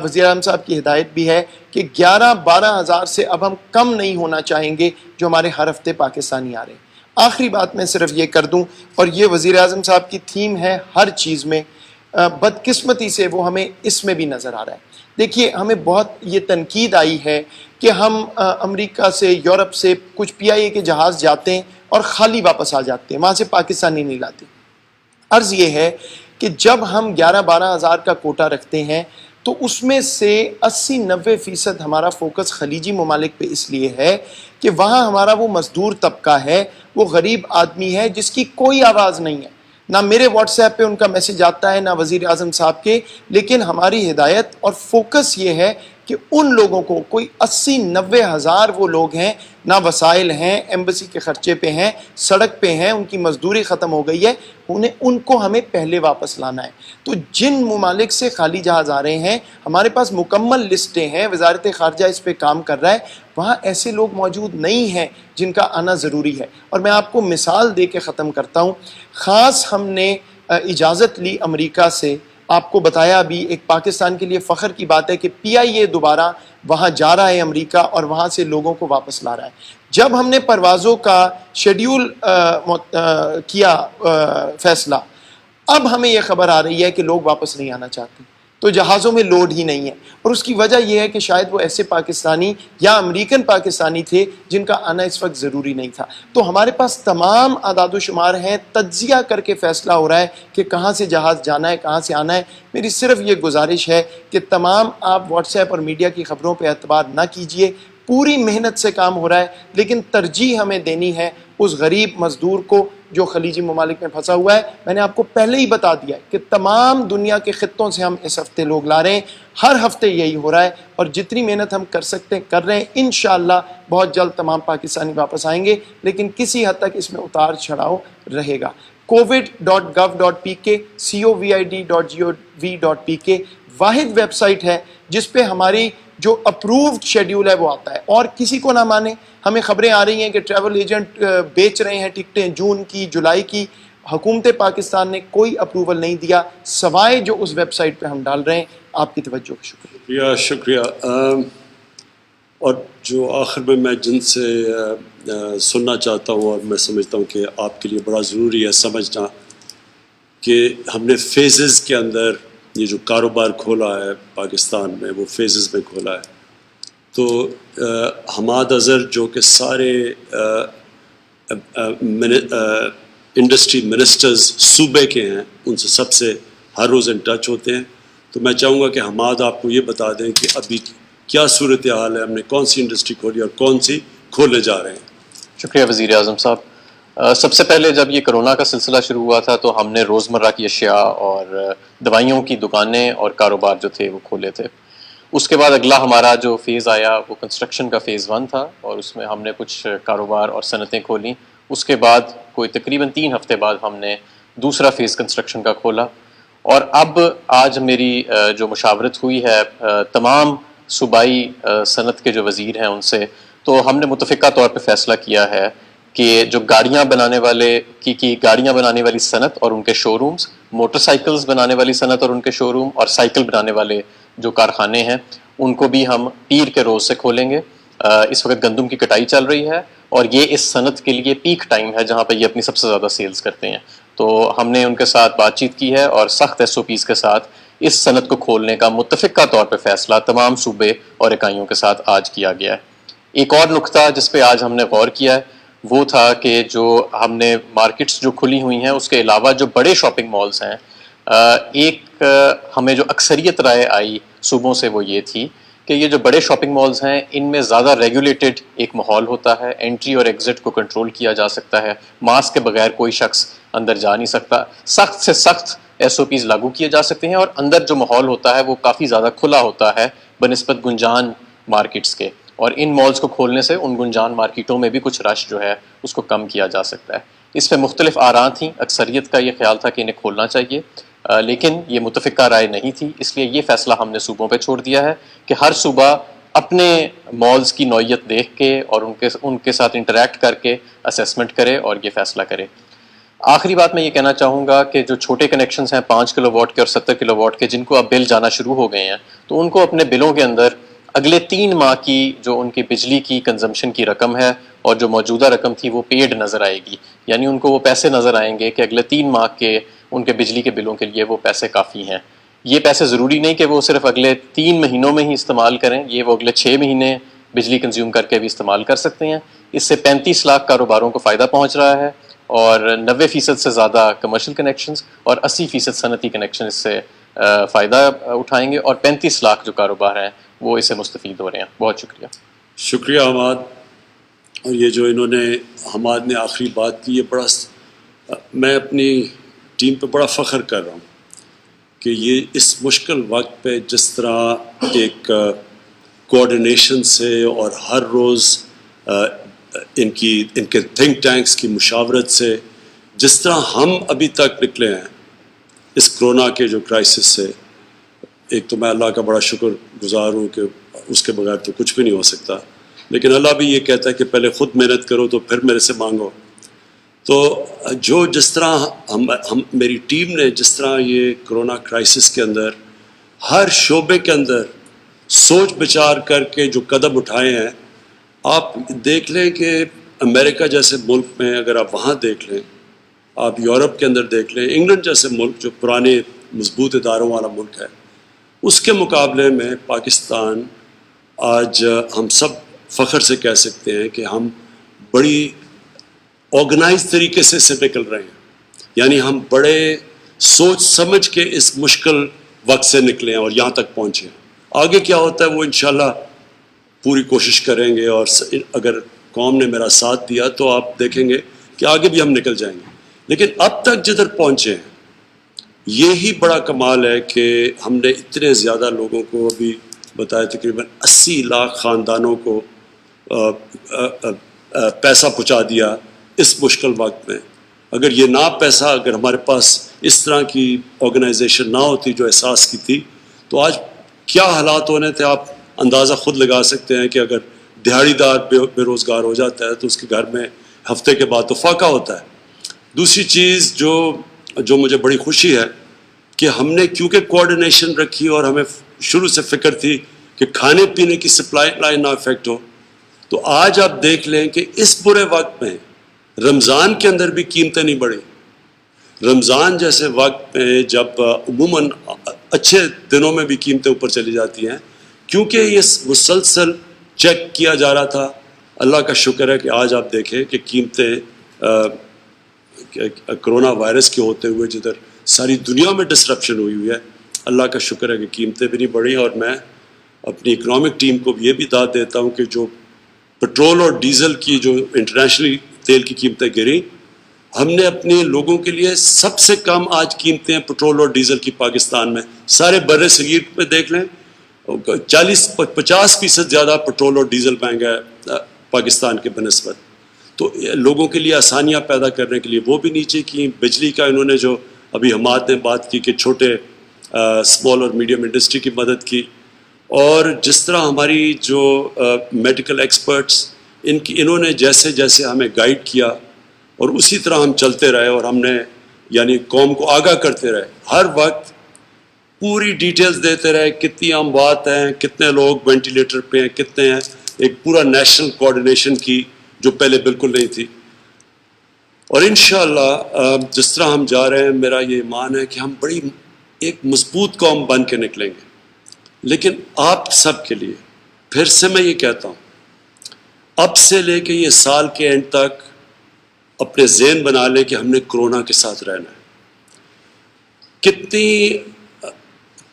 وزیر اعظم صاحب کی ہدایت بھی ہے کہ 11-12 ہزار سے اب ہم کم نہیں ہونا چاہیں گے جو ہمارے ہر ہفتے پاکستانی آ رہے ہیں. آخری بات میں صرف یہ کر دوں, اور یہ وزیر اعظم صاحب کی تھیم ہے ہر چیز میں, بدقسمتی سے وہ ہمیں اس میں بھی نظر آ رہا ہے. دیکھیے, ہمیں بہت یہ تنقید آئی ہے کہ ہم امریکہ سے, یورپ سے کچھ PIA کے جہاز جاتے ہیں اور خالی واپس آ جاتے ہیں, وہاں سے پاکستانی نہیں لاتے. عرض یہ ہے کہ جب ہم 11-12 ہزار کا کوٹا رکھتے ہیں تو اس میں سے 80-90% ہمارا فوکس خلیجی ممالک پہ اس لیے ہے کہ وہاں ہمارا وہ مزدور طبقہ ہے, وہ غریب آدمی ہے جس کی کوئی آواز نہیں ہے. نہ میرے واٹس ایپ پہ ان کا میسج آتا ہے, نہ وزیر اعظم صاحب کے. لیکن ہماری ہدایت اور فوکس یہ ہے کہ ان لوگوں کو, کوئی 80-90 ہزار وہ لوگ ہیں, نہ وسائل ہیں, ایمبیسی کے خرچے پہ ہیں, سڑک پہ ہیں, ان کی مزدوری ختم ہو گئی ہے, ان کو ہمیں پہلے واپس لانا ہے. تو جن ممالک سے خالی جہاز آ رہے ہیں, ہمارے پاس مکمل لسٹیں ہیں, وزارت خارجہ اس پہ کام کر رہا ہے. وہاں ایسے لوگ موجود نہیں ہیں جن کا آنا ضروری ہے. اور میں آپ کو مثال دے کے ختم کرتا ہوں. خاص ہم نے اجازت لی امریکہ سے, آپ کو بتایا ابھی, ایک پاکستان کے لیے فخر کی بات ہے کہ PIA دوبارہ وہاں جا رہا ہے امریکہ اور وہاں سے لوگوں کو واپس لا رہا ہے. جب ہم نے پروازوں کا شیڈیول کیا فیصلہ, اب ہمیں یہ خبر آ رہی ہے کہ لوگ واپس نہیں آنا چاہتے, تو جہازوں میں لوڈ ہی نہیں ہے. اور اس کی وجہ یہ ہے کہ شاید وہ ایسے پاکستانی یا امریکن پاکستانی تھے جن کا آنا اس وقت ضروری نہیں تھا. تو ہمارے پاس تمام اعداد و شمار ہیں, تجزیہ کر کے فیصلہ ہو رہا ہے کہ کہاں سے جہاز جانا ہے, کہاں سے آنا ہے. میری صرف یہ گزارش ہے کہ تمام آپ واٹس ایپ اور میڈیا کی خبروں پہ اعتبار نہ کیجیے. پوری محنت سے کام ہو رہا ہے, لیکن ترجیح ہمیں دینی ہے اس غریب مزدور کو جو خلیجی ممالک میں پھنسا ہوا ہے. میں نے آپ کو پہلے ہی بتا دیا ہے کہ تمام دنیا کے خطوں سے ہم اس ہفتے لوگ لا رہے ہیں, ہر ہفتے یہی ہو رہا ہے, اور جتنی محنت ہم کر سکتے ہیں کر رہے ہیں. انشاءاللہ بہت جلد تمام پاکستانی واپس آئیں گے, لیکن کسی حد تک اس میں اتار چڑھاؤ رہے گا. covid.gov.pk covid.gov.pk واحد ویب سائٹ ہے جس پہ ہماری جو اپرووڈ شیڈیول ہے وہ آتا ہے. اور کسی کو نہ مانے, ہمیں خبریں آ رہی ہیں کہ ٹریول ایجنٹ بیچ رہے ہیں ٹکٹیں جون کی, جولائی کی. حکومت پاکستان نے کوئی اپروول نہیں دیا سوائے جو اس ویب سائٹ پہ ہم ڈال رہے ہیں. آپ کی توجہ کا شکریہ. شکریہ. اور جو آخر میں جن سے سننا چاہتا ہوں, اور میں سمجھتا ہوں کہ آپ کے لیے بڑا ضروری ہے سمجھنا, کہ ہم نے فیزز کے اندر یہ جو کاروبار کھولا ہے پاکستان میں, وہ فیزز میں کھولا ہے. تو حماد اظہر جو کہ سارے انڈسٹری منسٹرز صوبے کے ہیں, ان سے سب سے ہر روز ان ٹچ ہوتے ہیں. تو میں چاہوں گا کہ حماد آپ کو یہ بتا دیں کہ ابھی کیا صورتحال ہے, ہم نے کون سی انڈسٹری کھولی اور کون سی کھولنے جا رہے ہیں. شکریہ وزیر اعظم صاحب. سب سے پہلے جب یہ کرونا کا سلسلہ شروع ہوا تھا تو ہم نے روزمرہ کی اشیاء اور دوائیوں کی دکانیں اور کاروبار جو تھے وہ کھولے تھے. اس کے بعد اگلا ہمارا جو فیز آیا وہ کنسٹرکشن کا فیز 1 تھا, اور اس میں ہم نے کچھ کاروبار اور صنعتیں کھولیں. اس کے بعد کوئی تقریباً 3 ہفتے بعد ہم نے دوسرا فیز کنسٹرکشن کا کھولا. اور اب آج میری جو مشاورت ہوئی ہے تمام صوبائی صنعت کے جو وزیر ہیں ان سے, تو ہم نے متفقہ طور پہ فیصلہ کیا ہے کہ جو گاڑیاں بنانے والی صنعت اور ان کے شو رومز, موٹر سائیکلز بنانے والی صنعت اور ان کے شو روم, اور سائیکل بنانے والے جو کارخانے ہیں ان کو بھی ہم پیر کے روز سے کھولیں گے. اس وقت گندم کی کٹائی چل رہی ہے اور یہ اس صنعت کے لیے پیک ٹائم ہے جہاں پہ یہ اپنی سب سے زیادہ سیلز کرتے ہیں. تو ہم نے ان کے ساتھ بات چیت کی ہے اور سخت SOPs کے ساتھ اس صنعت کو کھولنے کا متفقہ طور پہ فیصلہ تمام صوبے اور اکائیوں کے ساتھ آج کیا گیا ہے. ایک اور نقطہ جس پہ آج ہم نے غور کیا ہے وہ تھا کہ جو ہم نے مارکیٹس جو کھلی ہوئی ہیں اس کے علاوہ جو بڑے شاپنگ مالز ہیں ایک ہمیں جو اکثریت رائے آئی صوبوں سے وہ یہ تھی کہ یہ جو بڑے شاپنگ مالز ہیں ان میں زیادہ ریگولیٹڈ ایک ماحول ہوتا ہے، انٹری اور ایگزٹ کو کنٹرول کیا جا سکتا ہے، ماسک کے بغیر کوئی شخص اندر جا نہیں سکتا، سخت سے سخت SOPs لاگو کیے جا سکتے ہیں، اور اندر جو ماحول ہوتا ہے وہ کافی زیادہ کھلا ہوتا ہے بنسبت گنجان مارکیٹس کے، اور ان مالز کو کھولنے سے ان گنجان مارکیٹوں میں بھی کچھ رش جو ہے اس کو کم کیا جا سکتا ہے۔ اس پہ مختلف آراء تھیں، اکثریت کا یہ خیال تھا کہ انہیں کھولنا چاہیے، لیکن یہ متفقہ رائے نہیں تھی، اس لیے یہ فیصلہ ہم نے صوبوں پہ چھوڑ دیا ہے کہ ہر صوبہ اپنے مالز کی نوعیت دیکھ کے اور ان کے ساتھ انٹریکٹ کر کے اسیسمنٹ کرے اور یہ فیصلہ کرے۔ آخری بات میں یہ کہنا چاہوں گا کہ جو چھوٹے کنیکشنز ہیں 5 کلو واٹ کے اور 70 کلو واٹ کے، جن کو اب بل جانا شروع ہو گئے ہیں، تو ان کو اپنے بلوں کے اندر اگلے 3 ماہ کی جو ان کی بجلی کی کنزمپشن کی رقم ہے اور جو موجودہ رقم تھی وہ پیڈ نظر آئے گی، یعنی ان کو وہ پیسے نظر آئیں گے کہ اگلے 3 ماہ کے ان کے بجلی کے بلوں کے لیے وہ پیسے کافی ہیں۔ یہ پیسے ضروری نہیں کہ وہ صرف اگلے 3 مہینوں میں ہی استعمال کریں، یہ وہ اگلے 6 مہینے بجلی کنزیوم کر کے بھی استعمال کر سکتے ہیں۔ اس سے 35 لاکھ کاروباروں کو فائدہ پہنچ رہا ہے، اور 90% سے زیادہ کمرشل کنیکشنز اور 80% صنعتی کنیکشن اس سے فائدہ اٹھائیں گے، اور 35 لاکھ جو کاروبار ہیں وہ اس سے مستفید ہو رہے ہیں۔ بہت شکریہ۔ شکریہ حماد۔ اور یہ جو انہوں نے حماد نے آخری بات کی، یہ بڑا میں اپنی ٹیم پہ بڑا فخر کر رہا ہوں کہ یہ اس مشکل وقت پہ جس طرح ایک کوآرڈینیشن سے اور ہر روز ان کے تھنک ٹینکس کی مشاورت سے جس طرح ہم ابھی تک نکلے ہیں اس کرونا کے جو کرائسس سے، ایک تو میں اللہ کا بڑا شکر گزار ہوں کہ اس کے بغیر تو کچھ بھی نہیں ہو سکتا، لیکن اللہ بھی یہ کہتا ہے کہ پہلے خود محنت کرو تو پھر میرے سے مانگو۔ تو جو جس طرح ہم میری ٹیم نے جس طرح یہ کرونا کرائسس کے اندر ہر شعبے کے اندر سوچ بچار کر کے جو قدم اٹھائے ہیں، آپ دیکھ لیں کہ امریکہ جیسے ملک میں اگر آپ وہاں دیکھ لیں، آپ یورپ کے اندر دیکھ لیں، انگلینڈ جیسے ملک جو پرانے مضبوط اداروں والا ملک ہے، اس کے مقابلے میں پاکستان آج ہم سب فخر سے کہہ سکتے ہیں کہ ہم بڑی آرگنائز طریقے سے نکل رہے ہیں، یعنی ہم بڑے سوچ سمجھ کے اس مشکل وقت سے نکلے ہیں اور یہاں تک پہنچے ہیں۔ آگے کیا ہوتا ہے وہ انشاءاللہ پوری کوشش کریں گے، اور اگر قوم نے میرا ساتھ دیا تو آپ دیکھیں گے کہ آگے بھی ہم نکل جائیں گے۔ لیکن اب تک جدھر پہنچے ہیں یہی بڑا کمال ہے کہ ہم نے اتنے زیادہ لوگوں کو ابھی بتایا، تقریباً 80 لاکھ خاندانوں کو پیسہ پہنچا دیا اس مشکل وقت میں۔ اگر یہ پیسہ اگر ہمارے پاس اس طرح کی آرگنائزیشن نہ ہوتی جو احساس کی تھی، تو آج کیا حالات ہونے تھے آپ اندازہ خود لگا سکتے ہیں کہ اگر دیہڑی دار بے روزگار ہو جاتا ہے تو اس کے گھر میں ہفتے کے بعد تو فاقہ ہوتا ہے۔ دوسری چیز جو مجھے بڑی خوشی ہے کہ ہم نے کیونکہ کوآرڈینیشن رکھی اور ہمیں شروع سے فکر تھی کہ کھانے پینے کی سپلائی لائن نہ افیکٹ ہو، تو آج آپ دیکھ لیں کہ اس برے وقت میں رمضان کے اندر بھی قیمتیں نہیں بڑھی۔ رمضان جیسے وقت میں جب عموماً اچھے دنوں میں بھی قیمتیں اوپر چلی جاتی ہیں، کیونکہ یہ مسلسل چیک کیا جا رہا تھا۔ اللہ کا شکر ہے کہ آج آپ دیکھیں کہ قیمتیں کرونا وائرس کے ہوتے ہوئے جدھر ساری دنیا میں ڈسرپشن ہوئی ہے، اللہ کا شکر ہے کہ قیمتیں بھی نہیں بڑھی۔ اور میں اپنی اکنامک ٹیم کو بھی یہ بھی داد دیتا ہوں کہ جو پٹرول اور ڈیزل کی جو انٹرنیشنلی تیل کی قیمتیں گریں، ہم نے اپنے لوگوں کے لیے سب سے کم آج قیمتیں ہیں پٹرول اور ڈیزل کی پاکستان میں۔ سارے بر صغیر پہ دیکھ لیں 40-50% زیادہ پٹرول اور ڈیزل مہنگا ہے پاکستان کے بنسبت۔ تو لوگوں کے لیے آسانیاں پیدا کرنے کے لیے وہ بھی نیچے کی بجلی کا انہوں نے جو ابھی حماد نے بات کی کہ چھوٹے اسمال اور میڈیم انڈسٹری کی مدد کی، اور جس طرح ہماری جو میڈیکل ایکسپرٹس انہوں نے جیسے جیسے ہمیں گائیڈ کیا اور اسی طرح ہم چلتے رہے، اور ہم نے یعنی قوم کو آگاہ کرتے رہے، ہر وقت پوری ڈیٹیلز دیتے رہے، کتنی اموات ہیں، کتنے لوگ وینٹیلیٹر پہ ہیں، کتنے ہیں، ایک پورا نیشنل کوآرڈینیشن کی جو پہلے بالکل نہیں تھی۔ اور انشاءاللہ جس طرح ہم جا رہے ہیں، میرا یہ ایمان ہے کہ ہم بڑی ایک مضبوط قوم بن کے نکلیں گے۔ لیکن آپ سب کے لیے پھر سے میں یہ کہتا ہوں، اب سے لے کے یہ سال کے اینڈ تک اپنے ذہن بنا لیں کہ ہم نے کرونا کے ساتھ رہنا ہے۔ کتنی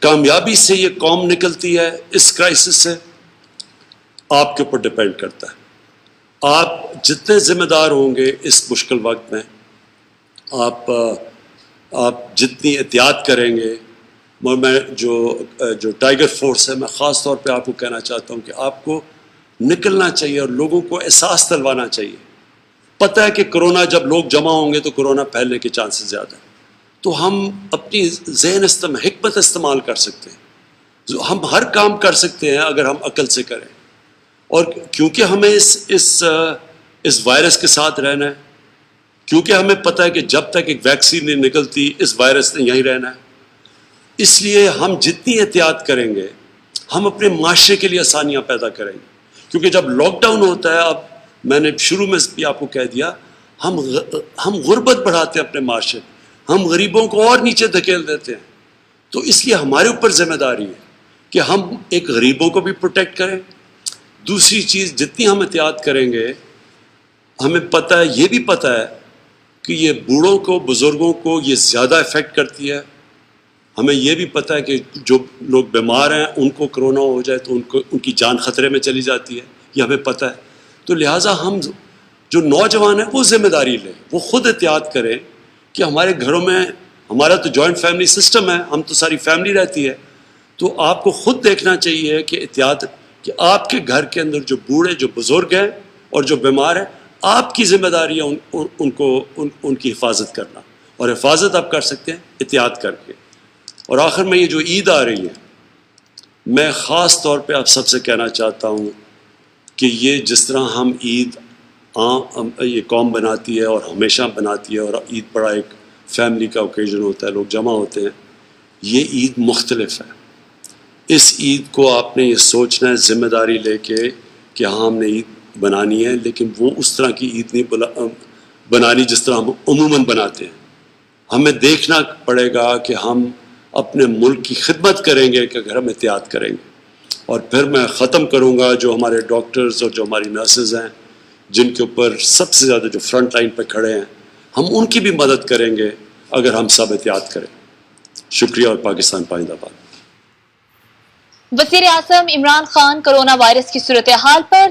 کامیابی سے یہ قوم نکلتی ہے اس کرائسس سے آپ کے اوپر ڈپینڈ کرتا ہے. آپ جتنے ذمہ دار ہوں گے اس مشکل وقت میں, آپ جتنی احتیاط کریں گے. میں جو ٹائیگر فورس ہے, میں خاص طور پہ آپ کو کہنا چاہتا ہوں کہ آپ کو نکلنا چاہیے اور لوگوں کو احساس دلوانا چاہیے. پتہ ہے کہ کرونا جب لوگ جمع ہوں گے تو کرونا پھیلنے کے چانسز زیادہ ہیں, تو ہم اپنی ذہن حکمت استعمال کر سکتے ہیں. ہم ہر کام کر سکتے ہیں اگر ہم عقل سے کریں, اور کیونکہ ہمیں اس وائرس کے ساتھ رہنا ہے, کیونکہ ہمیں پتہ ہے کہ جب تک ایک ویکسین نہیں نکلتی اس وائرس نے یہیں رہنا ہے, اس لیے ہم جتنی احتیاط کریں گے ہم اپنے معاشرے کے لیے آسانیاں پیدا کریں گے. کیونکہ جب لاک ڈاؤن ہوتا ہے, اب میں نے شروع میں بھی آپ کو کہہ دیا, ہم غربت بڑھاتے ہیں اپنے معاشرے میں, ہم غریبوں کو اور نیچے دھکیل دیتے ہیں. تو اس لیے ہمارے اوپر ذمہ داری ہے کہ ہم ایک غریبوں کو بھی پروٹیکٹ کریں. دوسری چیز, جتنی ہم احتیاط کریں گے, ہمیں پتہ ہے, یہ بھی پتہ ہے کہ یہ بوڑھوں کو, بزرگوں کو یہ زیادہ افیکٹ کرتی ہے. ہمیں یہ بھی پتہ ہے کہ جو لوگ بیمار ہیں ان کو کرونا ہو جائے تو ان کی جان خطرے میں چلی جاتی ہے, یہ ہمیں پتہ ہے. تو لہٰذا ہم جو نوجوان ہیں وہ ذمہ داری لیں, وہ خود احتیاط کریں کہ ہمارے گھروں میں, ہمارا تو جوائنٹ فیملی سسٹم ہے, ہم تو ساری فیملی رہتی ہے, تو آپ کو خود دیکھنا چاہیے کہ احتیاط, کہ آپ کے گھر کے اندر جو بوڑھے, جو بزرگ ہیں اور جو بیمار ہیں, آپ کی ذمہ داری ہے ان کی حفاظت کرنا, اور حفاظت آپ کر سکتے ہیں احتیاط کر کے. اور آخر میں یہ جو عید آ رہی ہے, میں خاص طور پہ آپ سب سے کہنا چاہتا ہوں کہ یہ جس طرح ہم عید یہ قوم بناتی ہے اور ہمیشہ بناتی ہے, اور عید بڑا ایک فیملی کا اوکیزن ہوتا ہے, لوگ جمع ہوتے ہیں, یہ عید مختلف ہے. اس عید کو آپ نے یہ سوچنا ہے ذمہ داری لے کے کہ ہاں ہم نے عید بنانی ہے, لیکن وہ اس طرح کی عید نہیں بنانی جس طرح ہم عموماً بناتے ہیں. ہمیں دیکھنا پڑے گا کہ ہم اپنے ملک کی خدمت کریں گے کہ اگر ہم احتیاط کریں گے. اور پھر میں ختم کروں گا, جو ہمارے ڈاکٹرز اور جو ہماری نرسز ہیں جن کے اوپر سب سے زیادہ جو فرنٹ لائن پہ کھڑے ہیں, ہم ان کی بھی مدد کریں گے اگر ہم سب احتیاط کریں. شکریہ, اور پاکستان پائندہ باد. وزیر اعظم عمران خان کرونا وائرس کی صورتحال پر